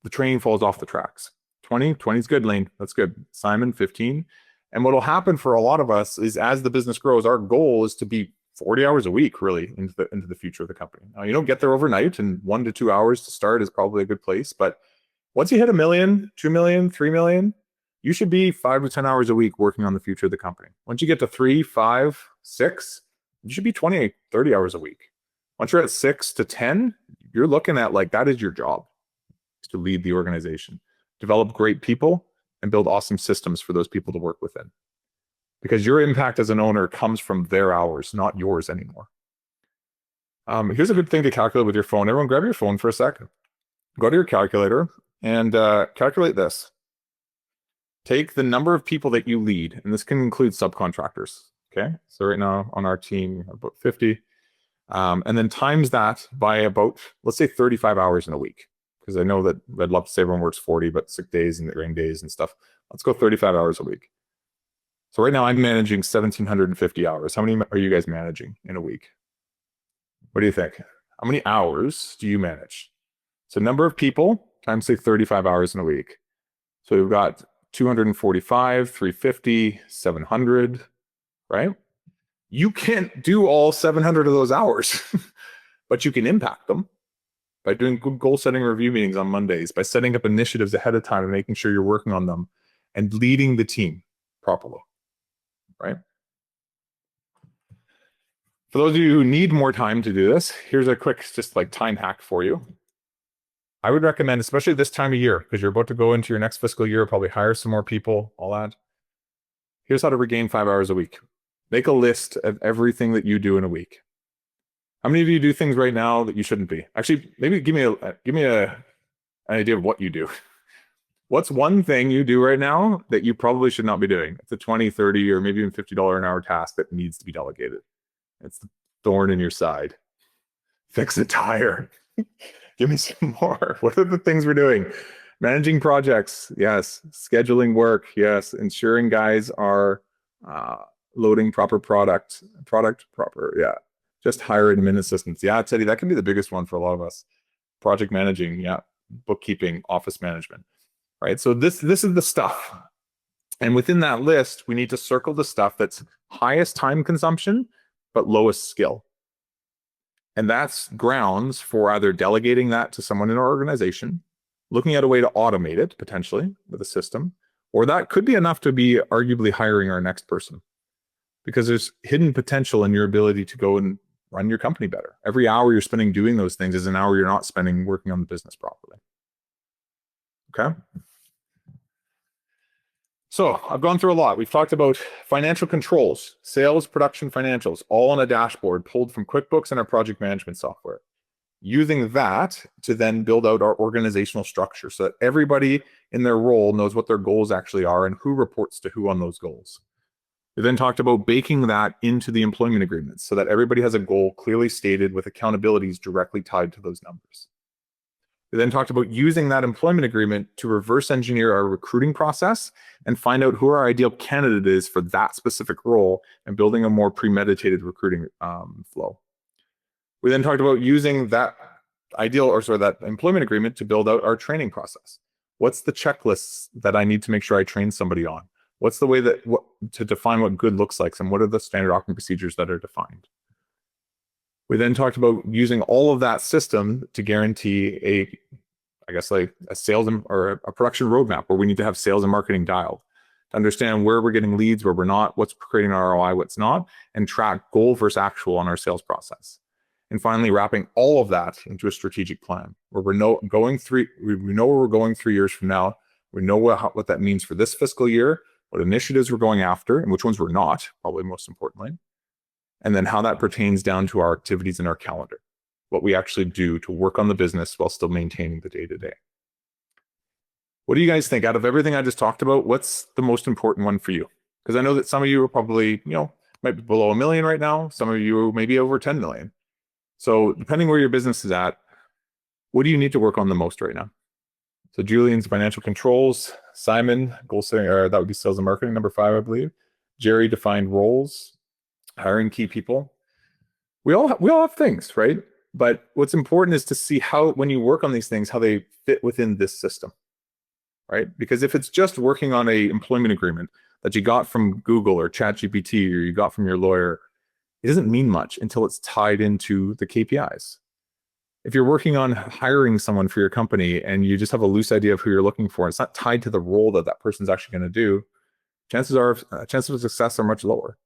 B: the train falls off the tracks. 20 is good, Lane. That's good. Simon, 15. And what will happen for a lot of us is as the business grows, our goal is to be 40 hours a week, really, into the future of the company. Now, you don't get there overnight, and 1 to 2 hours to start is probably a good place. But once you hit $1 million, $2 million, $3 million, you should be 5 to 10 hours a week working on the future of the company. Once you get to 3, 5, 6, you should be 20, 30 hours a week. Once you're at 6 to 10, you're looking at like that is your job, is to lead the organization, develop great people, and build awesome systems for those people to work within. Because your impact as an owner comes from their hours, not yours anymore. Here's a good thing to calculate with your phone. Everyone grab your phone for a second. go to your calculator and calculate this. Take the number of people that you lead, and this can include subcontractors. Okay, so right now on our team, about 50, and then times that by about, let's say 35 hours in a week, because I know that I'd love to say everyone works 40, but sick days and rain days and stuff. Let's go 35 hours a week. So right now I'm managing 1,750 hours. How many are you guys managing in a week? What do you think? How many hours do you manage? So number of people times say 35 hours in a week. So we've got 245, 350, 700, right? You can't do all 700 of those hours, but you can impact them by doing good goal setting review meetings on Mondays, by setting up initiatives ahead of time and making sure you're working on them and leading the team properly, right? For those of you who need more time to do this, here's a quick just like time hack for you. I would recommend, especially this time of year, because you're about to go into your next fiscal year, probably hire some more people, all that. Here's how to regain 5 hours a week. Make a list of everything that you do in a week. How many of you do things right now that you shouldn't be? Actually, maybe give me an idea of what you do. What's one thing you do right now that you probably should not be doing? It's a 20, 30, or maybe even $50 an hour task that needs to be delegated. It's the thorn in your side. Fix a tire. Give me some more. What are the things we're doing? Managing projects, yes. Scheduling work, yes. Ensuring guys are loading proper product proper, yeah. Just hire admin assistants. Yeah, Teddy, that can be the biggest one for a lot of us. Project managing, yeah. Bookkeeping, office management, right? So this is the stuff. And within that list, we need to circle the stuff that's highest time consumption, but lowest skill. And that's grounds for either delegating that to someone in our organization, looking at a way to automate it potentially with a system, or that could be enough to be arguably hiring our next person, because there's hidden potential in your ability to go and run your company better. Every hour you're spending doing those things is an hour you're not spending working on the business properly. Okay. So I've gone through a lot. We've talked about financial controls, sales, production, financials, all on a dashboard pulled from QuickBooks and our project management software. Using that to then build out our organizational structure so that everybody in their role knows what their goals actually are and who reports to who on those goals. We then talked about baking that into the employment agreements so that everybody has a goal clearly stated with accountabilities directly tied to those numbers. We then talked about using that employment agreement to reverse engineer our recruiting process and find out who our ideal candidate is for that specific role and building a more premeditated recruiting flow. We then talked about using that that employment agreement to build out our training process. What's the checklists that I need to make sure I train somebody on? What's the way to define what good looks like, and what are the standard operating procedures that are defined? We then talked about using all of that system to guarantee a sales or a production roadmap where we need to have sales and marketing dialed to understand where we're getting leads, where we're not, what's creating an ROI, what's not, and track goal versus actual on our sales process. And finally, wrapping all of that into a strategic plan where we know where we're going 3 years from now. We know what that means for this fiscal year, what initiatives we're going after, and which ones we're not, probably most importantly. And then how that pertains down to our activities in our calendar, what we actually do to work on the business while still maintaining the day-to-day. What do you guys think? Out of everything I just talked about, what's the most important one for you? Because I know that some of you are probably, might be below $1 million right now. Some of you may be over 10 million. So depending where your business is at, what do you need to work on the most right now? So Julian's financial controls, Simon, goal setting, or that would be sales and marketing, number 5, I believe. Jerry, defined roles, hiring key people. We all have things, right? But what's important is to see how, when you work on these things, how they fit within this system, right? Because if it's just working on a employment agreement that you got from Google or ChatGPT or you got from your lawyer, it doesn't mean much until it's tied into the KPIs. If you're working on hiring someone for your company and you just have a loose idea of who you're looking for, it's not tied to the role that person's actually going to do, chances of success are much lower.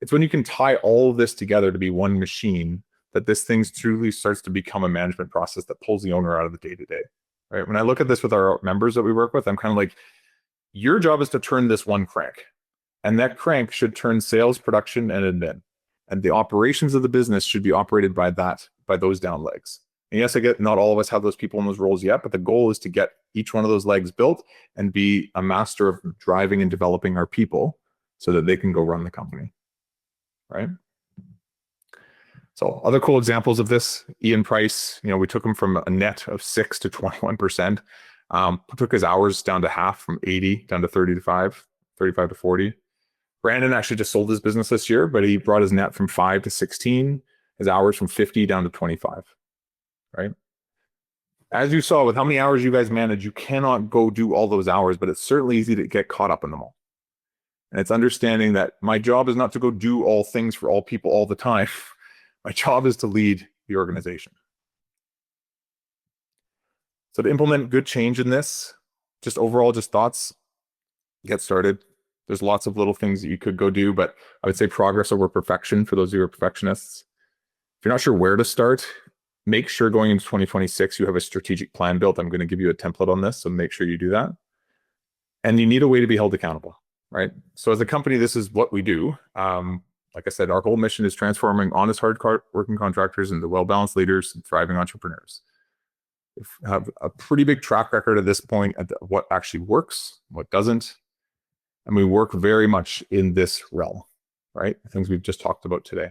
B: It's when you can tie all of this together to be one machine that this thing truly starts to become a management process that pulls the owner out of the day-to-day, right? When I look at this with our members that we work with, I'm kind of like, your job is to turn this one crank, and that crank should turn sales, production, and admin. And the operations of the business should be operated by those down legs. And yes, I get not all of us have those people in those roles yet, but the goal is to get each one of those legs built and be a master of driving and developing our people so that they can go run the company, right? So other cool examples of this, Ian Price, we took him from a net of 6 to 21%. Took his hours down to half, from 80 down to 35 to 40. Brandon actually just sold his business this year, but he brought his net from 5 to 16, his hours from 50 down to 25, right? As you saw with how many hours you guys manage, you cannot go do all those hours, but it's certainly easy to get caught up in them all. And it's understanding that my job is not to go do all things for all people all the time. My job is to lead the organization. So to implement good change in this, just overall, just thoughts, get started. There's lots of little things that you could go do, but I would say progress over perfection for those of you who are perfectionists. If you're not sure where to start, make sure going into 2026, you have a strategic plan built. I'm going to give you a template on this, so make sure you do that. And you need a way to be held accountable, right? So as a company, this is what we do. Like I said, our whole mission is transforming honest, hard-working contractors into well-balanced leaders and thriving entrepreneurs. We have a pretty big track record at this point at what actually works, what doesn't. And we work very much in this realm, right? Things we've just talked about today.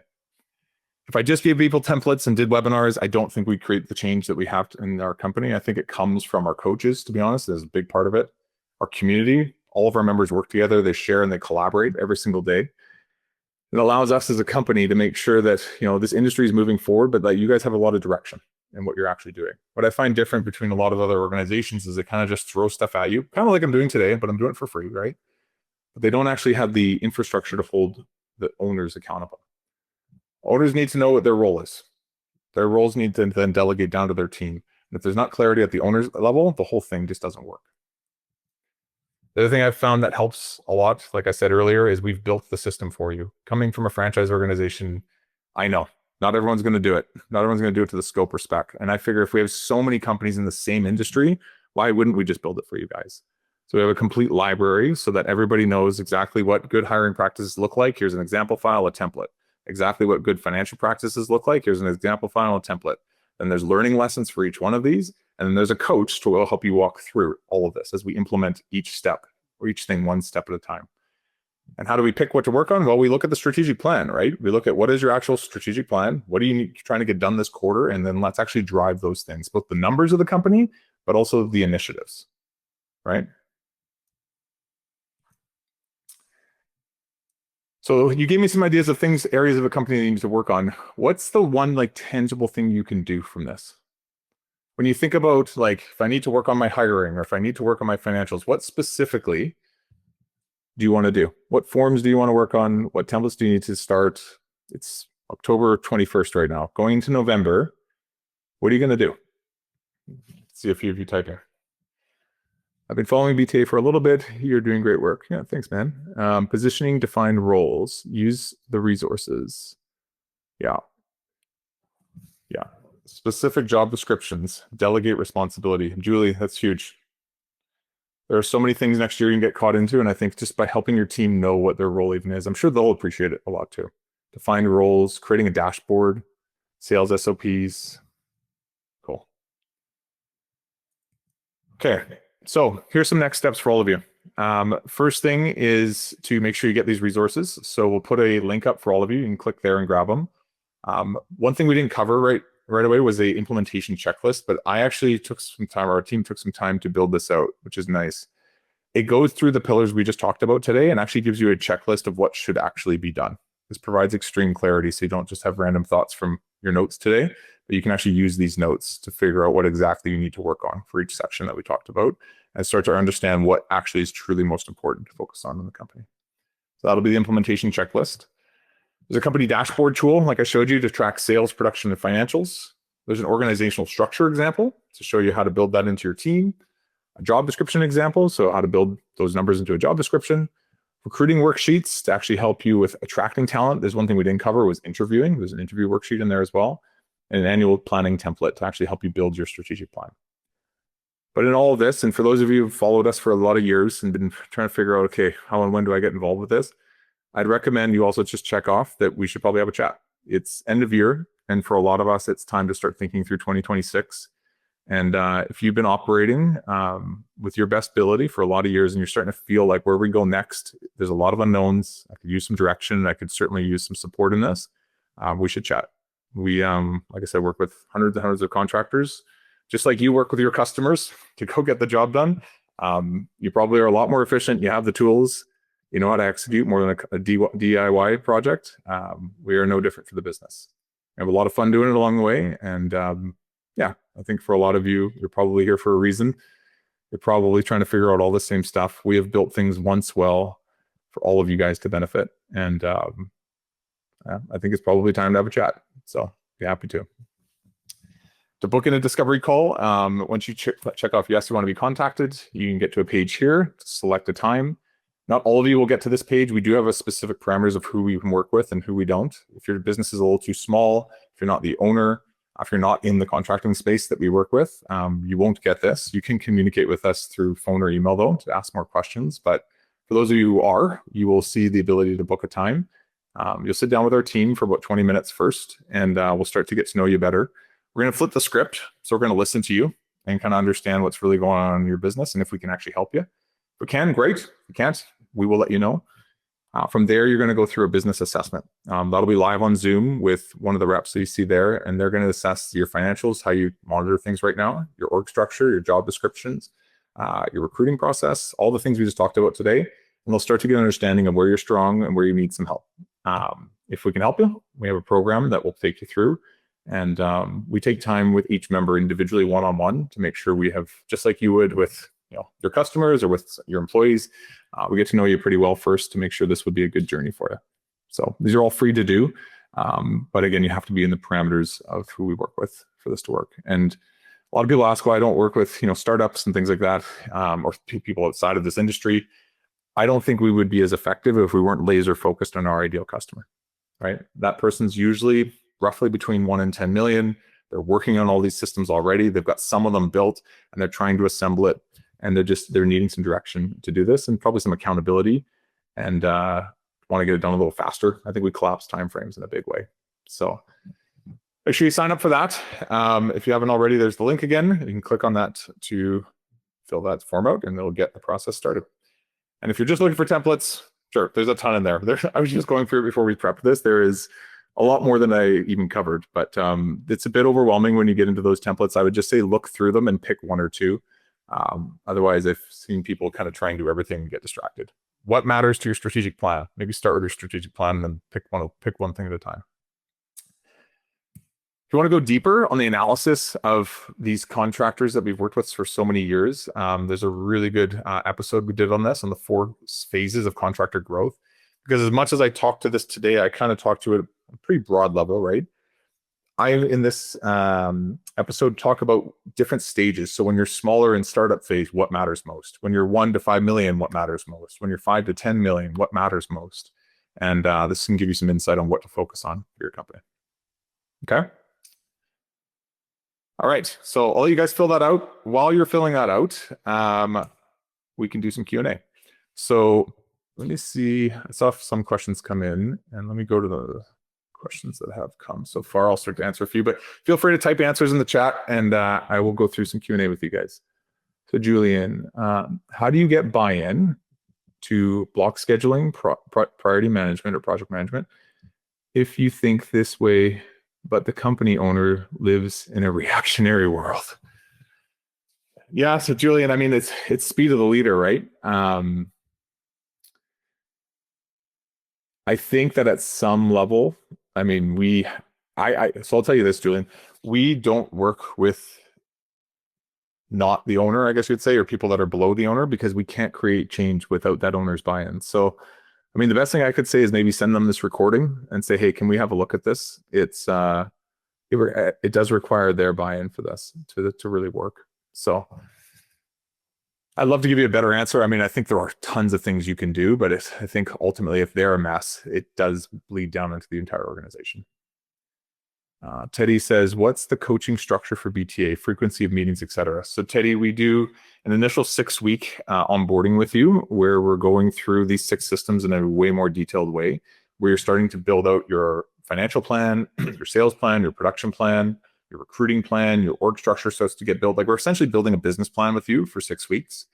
B: If I just gave people templates and did webinars, I don't think we'd create the change that we have in our company. I think it comes from our coaches, to be honest. There's a big part of it. Our community, all of our members work together. They share and they collaborate every single day. It allows us as a company to make sure that, this industry is moving forward, but that you guys have a lot of direction in what you're actually doing. What I find different between a lot of other organizations is they kind of just throw stuff at you, kind of like I'm doing today, but I'm doing it for free, right? But they don't actually have the infrastructure to hold the owners accountable. Owners need to know what their role is. Their roles need to then delegate down to their team. And if there's not clarity at the owner's level, the whole thing just doesn't work. The other thing I've found that helps a lot, like I said earlier, is we've built the system for you. Coming from a franchise organization, I know not everyone's going to do it. Not everyone's going to do it to the scope or spec. And I figure if we have so many companies in the same industry, why wouldn't we just build it for you guys? So we have a complete library so that everybody knows exactly what good hiring practices look like. Here's an example file, a template. Exactly what good financial practices look like. Here's an example file, a template. Then there's learning lessons for each one of these. And then there's a coach to help you walk through all of this as we implement each step or each thing one step at a time. And how do we pick what to work on? Well, we look at the strategic plan, right? We look at what is your actual strategic plan? What are you trying to get done this quarter? And then let's actually drive those things, both the numbers of the company, but also the initiatives, right? So you gave me some ideas of things, areas of a company that you need to work on. What's the one tangible thing you can do from this? When you think about if I need to work on my hiring or if I need to work on my financials, what specifically do you want to do? What forms do you want to work on? What templates do you need to start? It's October 21st right now. Going into November, what are you going to do? Let's see a few of you typing. I've been following BTA for a little bit. You're doing great work. Yeah, thanks, man. Positioning, define roles, use the resources. Yeah. Specific job descriptions, delegate responsibility. Julie, that's huge. There are so many things next year you can get caught into, and I think just by helping your team know what their role even is, I'm sure they'll appreciate it a lot too. Define roles, creating a dashboard, sales SOPs. Cool. Okay. So here's some next steps for all of you. First thing is to make sure you get these resources. So we'll put a link up for all of you. You can click there and grab them. One thing we didn't cover right away was the implementation checklist, but I actually took some time, our team took some time to build this out, which is nice. It goes through the pillars we just talked about today and actually gives you a checklist of what should actually be done. This provides extreme clarity, so you don't just have random thoughts from your notes today, but you can actually use these notes to figure out what exactly you need to work on for each section that we talked about and start to understand what actually is truly most important to focus on in the company. So that'll be the implementation checklist. There's a company dashboard tool, like I showed you, to track sales, production, and financials. There's an organizational structure example to show you how to build that into your team. A job description example, so how to build those numbers into a job description. Recruiting worksheets to actually help you with attracting talent. There's one thing we didn't cover was interviewing. There's an interview worksheet in there as well. And an annual planning template to actually help you build your strategic plan. But in all of this, and for those of you who've followed us for a lot of years and been trying to figure out, okay, how and when do I get involved with this? I'd recommend you also just check off that we should probably have a chat. It's end of year. And for a lot of us, it's time to start thinking through 2026. And if you've been operating with your best ability for a lot of years and you're starting to feel like where we go next, there's a lot of unknowns. I could use some direction. I could certainly use some support in this. We should chat. We, like I said, work with hundreds and hundreds of contractors, just like you work with your customers to go get the job done. You probably are a lot more efficient. You have the tools. You know how to execute more than a DIY project. We are no different for the business. We have a lot of fun doing it along the way. And yeah, I think for a lot of you, you're probably here for a reason. You're probably trying to figure out all the same stuff. We have built things once well for all of you guys to benefit. And yeah, I think it's probably time to have a chat. So be happy to. To book in a discovery call, once you check off yes, you want to be contacted, you can get to a page here to select a time. Not all of you will get to this page. We do have a specific parameters of who we can work with and who we don't. If your business is a little too small, if you're not the owner, if you're not in the contracting space that we work with, you won't get this. You can communicate with us through phone or email though to ask more questions. But for those of you who are, you will see the ability to book a time. You'll sit down with our team for about 20 minutes first, and we'll start to get to know you better. We're going to flip the script. So we're going to listen to you and kind of understand what's really going on in your business and if we can actually help you. If we can, great. If we can't, we will let you know. From there, you're going to go through a business assessment. That'll be live on Zoom with one of the reps that you see there, and they're going to assess your financials, how you monitor things right now, your org structure, your job descriptions, your recruiting process, all the things we just talked about today. And they'll start to get an understanding of where you're strong and where you need some help. If we can help you, we have a program that will take you through. And we take time with each member individually, one-on-one, to make sure we have, just like you would with your customers or with your employees, we get to know you pretty well first to make sure this would be a good journey for you. So these are all free to do. But again, you have to be in the parameters of who we work with for this to work. And a lot of people ask why I don't work with startups and things like that, or people outside of this industry. I don't think we would be as effective if we weren't laser focused on our ideal customer, right? That person's usually roughly between 1 and 10 million. They're working on all these systems already. They've got some of them built and they're trying to assemble it. And they're needing some direction to do this and probably some accountability, and want to get it done a little faster. I think we collapse timeframes in a big way. So make sure you sign up for that. If you haven't already, there's the link again. You can click on that to fill that form out and it'll get the process started. And if you're just looking for templates, sure, there's a ton in there. I was just going through it before we prepped this. There is a lot more than I even covered, but it's a bit overwhelming when you get into those templates. I would just say look through them and pick one or two. Otherwise, I've seen people kind of try and do everything and get distracted. What matters to your strategic plan? Maybe start with your strategic plan and then pick one thing at a time. If you want to go deeper on the analysis of these contractors that we've worked with for so many years, there's a really good episode we did on this, on the 4 phases of contractor growth. Because as much as I talked to this today, I kind of talked to it at a pretty broad level, right? I, in this episode, talk about different stages. So when you're smaller in startup phase, what matters most? When you're 1 to 5 million, what matters most? When you're 5 to 10 million, what matters most? And this can give you some insight on what to focus on for your company. Okay. All right. So all you guys fill that out. While you're filling that out, we can do some Q&A. So let me see. I saw some questions come in, and let me go to the questions that have come so far. I'll start to answer a few, but feel free to type answers in the chat, and I will go through some Q&A with you guys. So Julian, how do you get buy-in to block scheduling, priority management, or project management if you think this way, but the company owner lives in a reactionary world? Yeah, so Julian, I mean, it's speed of the leader, right? I think that at some level, I mean, so I'll tell you this, Julian, we don't work with not the owner, I guess you'd say, or people that are below the owner, because we can't create change without that owner's buy-in. So, I mean, the best thing I could say is maybe send them this recording and say, hey, can we have a look at this? It does require their buy-in for this to really work. So I'd love to give you a better answer. I mean, I think there are tons of things you can do, but I think ultimately if they're a mess, it does bleed down into the entire organization. Teddy says, what's the coaching structure for BTA, frequency of meetings, etc.? So Teddy, we do an initial 6-week onboarding with you where we're going through these 6 systems in a way more detailed way, where you're starting to build out your financial plan, your sales plan, your production plan, your recruiting plan, your org structure starts to get built. Like we're essentially building a business plan with you for 6 weeks.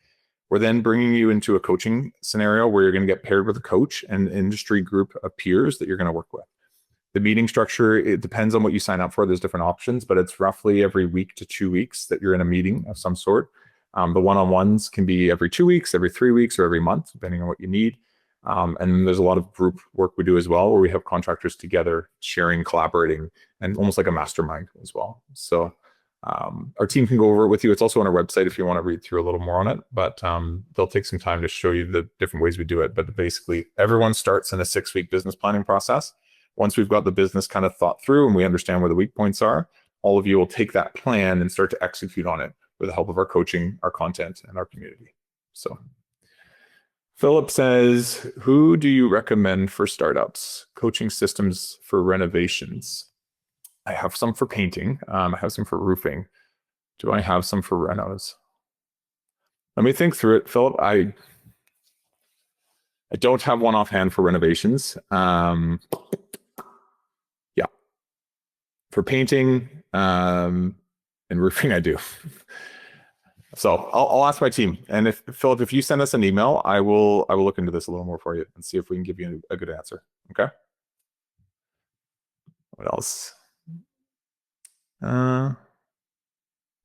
B: We're then bringing you into a coaching scenario where you're going to get paired with a coach and an industry group of peers that you're going to work with. The meeting structure, it depends on what you sign up for. There's different options, but it's roughly every week to 2 weeks that you're in a meeting of some sort. The one-on-ones can be every 2 weeks, every 3 weeks, or every month, depending on what you need. And there's a lot of group work we do as well, where we have contractors together, sharing, collaborating, and almost like a mastermind as well. So our team can go over it with you. It's also on our website if you want to read through a little more on it, but they'll take some time to show you the different ways we do it. But basically, everyone starts in a 6-week business planning process. Once we've got the business kind of thought through and we understand where the weak points are, all of you will take that plan and start to execute on it with the help of our coaching, our content, and our community. So Philip says, who do you recommend for startups? Coaching systems for renovations. I have some for painting. I have some for roofing. Do I have some for renos? Let me think through it, Philip. I don't have one offhand for renovations. Yeah. For painting and roofing, I do. So I'll ask my team. And if Philip, if you send us an email, I will look into this a little more for you and see if we can give you a good answer. Okay. What else?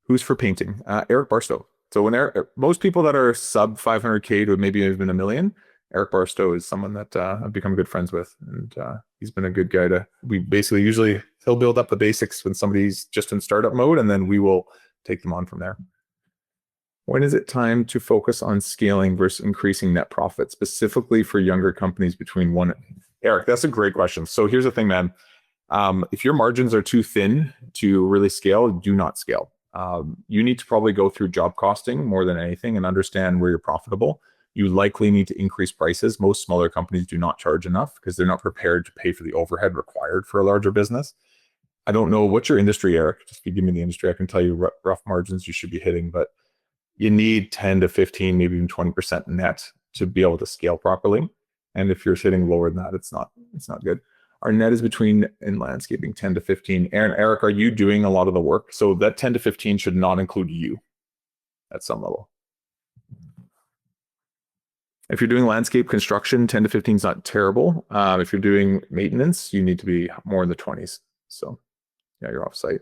B: Who's for painting? Eric Barstow. So when most people that are sub 500K to maybe even $1 million, Eric Barstow is someone that I've become good friends with, and he's been a good guy we basically usually he'll build up the basics when somebody's just in startup mode, and then we will take them on from there. When is it time to focus on scaling versus increasing net profit, specifically for younger companies between one? Eric, that's a great question. So here's the thing, man. If your margins are too thin to really scale, do not scale. You need to probably go through job costing more than anything and understand where you're profitable. You likely need to increase prices. Most smaller companies do not charge enough because they're not prepared to pay for the overhead required for a larger business. I don't know what's your industry, Eric. Just if you give me the industry, I can tell you rough margins you should be hitting, but you need 10 to 15, maybe even 20% net to be able to scale properly. And if you're sitting lower than that, it's not good. Our net is between in landscaping 10 to 15. Aaron, Eric, are you doing a lot of the work? So that 10 to 15 should not include you at some level. If you're doing landscape construction, 10 to 15 is not terrible. If you're doing maintenance, you need to be more in the 20s. So yeah, you're offsite.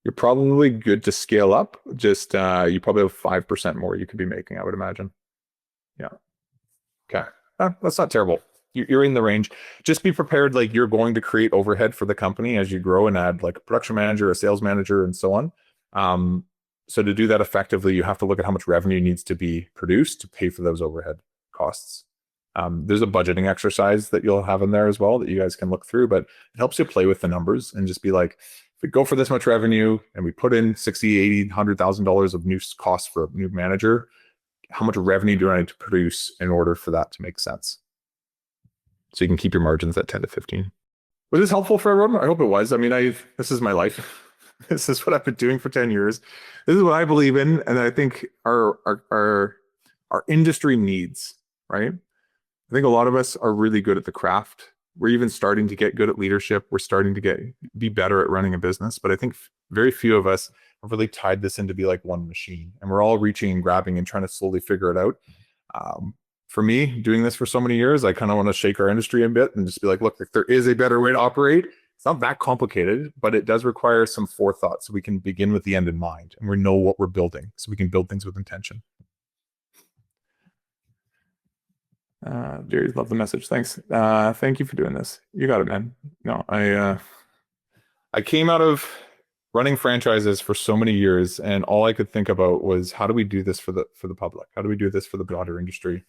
B: You're probably good to scale up. Just you probably have 5% more you could be making, I would imagine. Yeah. Okay. That's not terrible. You're in the range. Just be prepared, like you're going to create overhead for the company as you grow and add like a production manager, a sales manager, and so on. So to do that effectively, you have to look at how much revenue needs to be produced to pay for those overhead costs. There's a budgeting exercise that you'll have in there as well that you guys can look through, but it helps you play with the numbers and just be like, if we go for this much revenue and we put in 60, 80, $100,000 of new costs for a new manager, how much revenue do I need to produce in order for that to make sense? So you can keep your margins at 10 to 15. Was this helpful for everyone? I hope it was. I mean, this is my life. This is what I've been doing for 10 years. This is what I believe in. And I think our industry needs, right? I think a lot of us are really good at the craft. We're even starting to get good at leadership. We're starting to be better at running a business. But I think very few of us have really tied this into be like one machine. And we're all reaching and grabbing and trying to slowly figure it out. For me, doing this for so many years, I kind of want to shake our industry a bit and just be like, look, if there is a better way to operate, it's not that complicated, but it does require some forethought so we can begin with the end in mind and we know what we're building so we can build things with intention. Jerry, love the message. Thanks. Thank you for doing this. You got it, man. No, I came out of running franchises for so many years, and all I could think about was how do we do this for the public? How do we do this for the broader industry?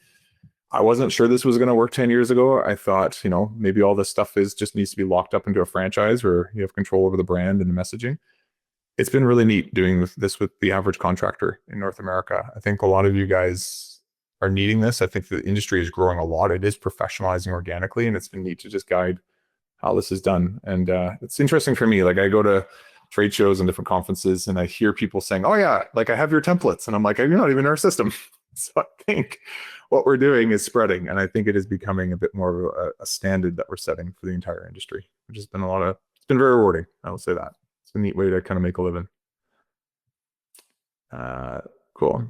B: I wasn't sure this was going to work 10 years ago. I thought, maybe all this stuff just needs to be locked up into a franchise where you have control over the brand and the messaging. It's been really neat doing this with the average contractor in North America. I think a lot of you guys are needing this. I think the industry is growing a lot. It is professionalizing organically, and it's been neat to just guide how this is done. And it's interesting for me. Like I go to trade shows and different conferences and I hear people saying, oh yeah, like I have your templates. And I'm like, you're not even in our system. So I think what we're doing is spreading, and I think it is becoming a bit more of a standard that we're setting for the entire industry, which has been it's been very rewarding. I will say that. It's a neat way to kind of make a living. Cool.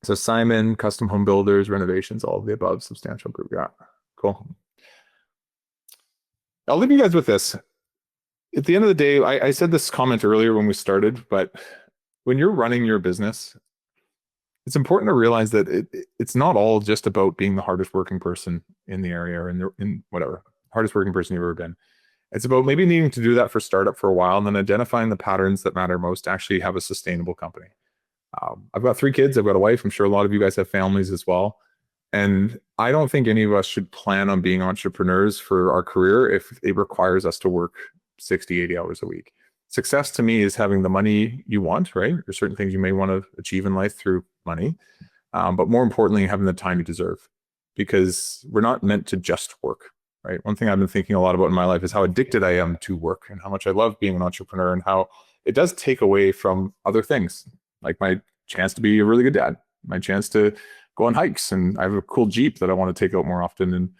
B: So Simon, custom home builders, renovations, all of the above, substantial group. Yeah, cool. I'll leave you guys with this. At the end of the day, I said this comment earlier when we started, but when you're running your business, it's important to realize that it's not all just about being the hardest working person in the area or in whatever, hardest working person you've ever been. It's about maybe needing to do that for startup for a while and then identifying the patterns that matter most to actually have a sustainable company. I've got 3 kids. I've got a wife. I'm sure a lot of you guys have families as well. And I don't think any of us should plan on being entrepreneurs for our career if it requires us to work 60, 80 hours a week. Success to me is having the money you want, right? There's certain things you may want to achieve in life through money. But more importantly, having the time you deserve, because we're not meant to just work, right? One thing I've been thinking a lot about in my life is how addicted I am to work and how much I love being an entrepreneur and how it does take away from other things, like my chance to be a really good dad, my chance to go on hikes. And I have a cool Jeep that I want to take out more often. And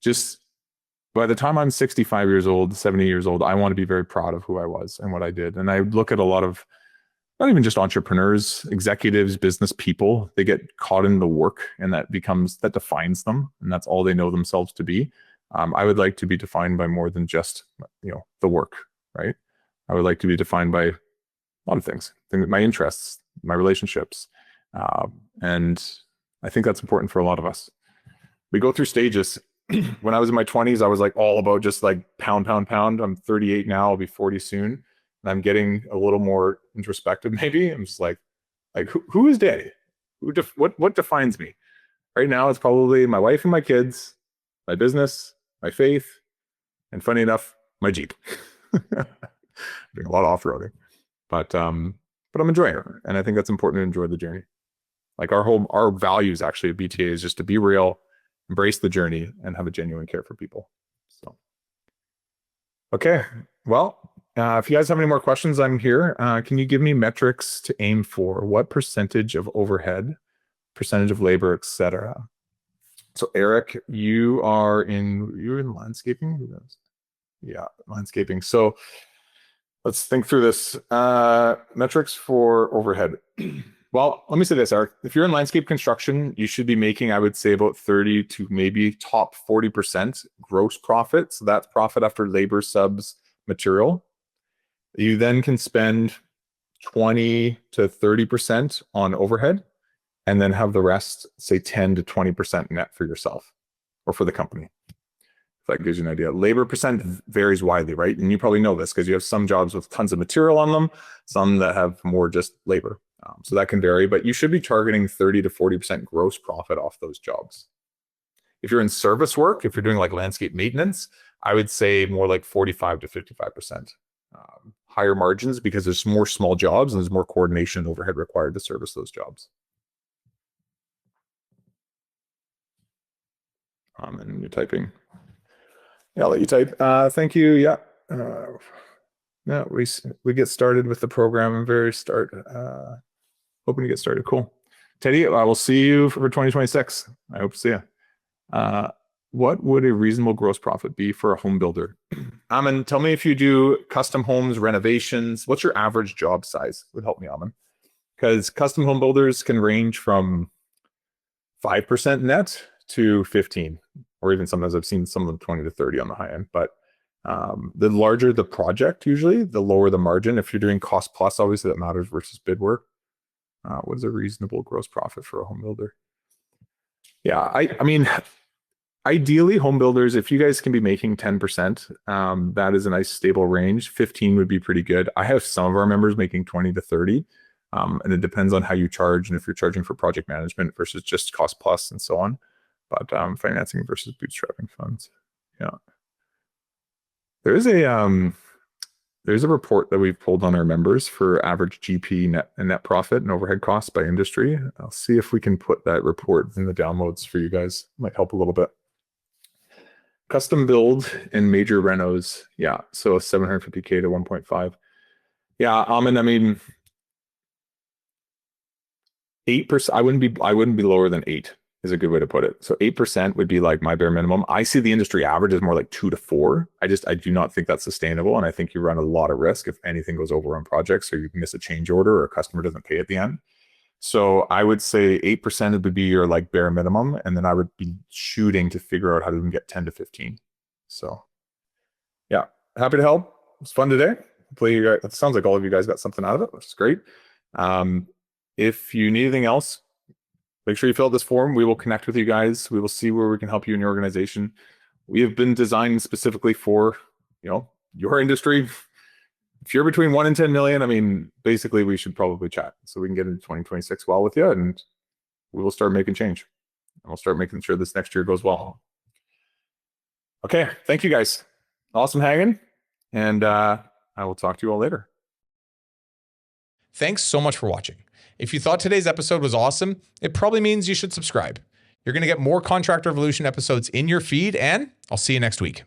B: just by the time I'm 65 years old, 70 years old, I want to be very proud of who I was and what I did. And I look at a lot of, not even just entrepreneurs, executives, business people, they get caught in the work and that defines them. And that's all they know themselves to be. I would like to be defined by more than just, the work, right? I would like to be defined by a lot of things, my interests, my relationships. And I think that's important for a lot of us. We go through stages. When I was in my 20s, I was like all about just like pound. I'm 38 now. I'll be 40 soon. And I'm getting a little more introspective maybe. I'm just like who is daddy? What defines me? Right now, it's probably my wife and my kids, my business, my faith, and funny enough, my Jeep. Doing a lot of off-roading. But I'm enjoying it. And I think that's important to enjoy the journey. Like our values actually at BTA is just to be real, embrace the journey, and have a genuine care for people. So, okay. Well, if you guys have any more questions, I'm here. Can you give me metrics to aim for? What percentage of overhead, percentage of labor, etc.? So Eric, you're in landscaping? Yeah, landscaping. So let's think through this. Metrics for overhead. Well, let me say this, Eric. If you're in landscape construction, you should be making, I would say, about 30 to maybe top 40% gross profit. So that's profit after labor, subs, material. You then can spend 20 to 30% on overhead and then have the rest, say 10 to 20% net for yourself or for the company. If that gives you an idea. Labor percent varies widely, right? And you probably know this because you have some jobs with tons of material on them, some that have more just labor. So that can vary, but you should be targeting 30 to 40% gross profit off those jobs. If you're in service work, if you're doing like landscape maintenance, I would say more like 45 to 55%. Higher margins because there's more small jobs and there's more coordination and overhead required to service those jobs. And you're typing. Yeah, I'll let you type. Thank you. Yeah. Yeah, we get started with the program and hoping to get started. Cool. Teddy, I will see you for 2026. I hope to see you. What would a reasonable gross profit be for a home builder? Amin, tell me if you do custom homes, renovations. What's your average job size? Would help me, Amin. Because custom home builders can range from 5% net to 15, or even sometimes I've seen some of them 20 to 30 on the high end. But the larger the project, usually, the lower the margin. If you're doing cost plus, obviously that matters versus bid work. What is a reasonable gross profit for a home builder? Yeah, I mean, ideally, home builders, if you guys can be making 10%, that is a nice stable range. 15 would be pretty good. I have some of our members making 20 to 30, and it depends on how you charge and if you're charging for project management versus just cost plus and so on. But financing versus bootstrapping funds, yeah. There's a report that we've pulled on our members for average GP net profit and overhead costs by industry. I'll see if we can put that report in the downloads for you guys. Might help a little bit. Custom build and major renos. Yeah. So 750K to 1.5. Yeah. I mean, 8%. I wouldn't be lower than 8 is a good way to put it. So 8% would be like my bare minimum. I see the industry average as more like 2 to 4. I do not think that's sustainable. And I think you run a lot of risk if anything goes over on projects, or you miss a change order or a customer doesn't pay at the end. So I would say 8% would be your like bare minimum. And then I would be shooting to figure out how to even get 10 to 15. So yeah, happy to help. It was fun today. Hopefully it sounds like all of you guys got something out of it, which is great. If you need anything else, make sure you fill out this form. We will connect with you guys. We will see where we can help you in your organization. We have been designed specifically for, your industry. If you're between 1 and 10 million, I mean, basically we should probably chat so we can get into 2026 well with you, and we will start making change, and we'll start making sure this next year goes well. Okay. Thank you guys. Awesome hanging. And I will talk to you all later.
A: Thanks so much for watching. If you thought today's episode was awesome, it probably means you should subscribe. You're going to get more Contractor Evolution episodes in your feed, and I'll see you next week.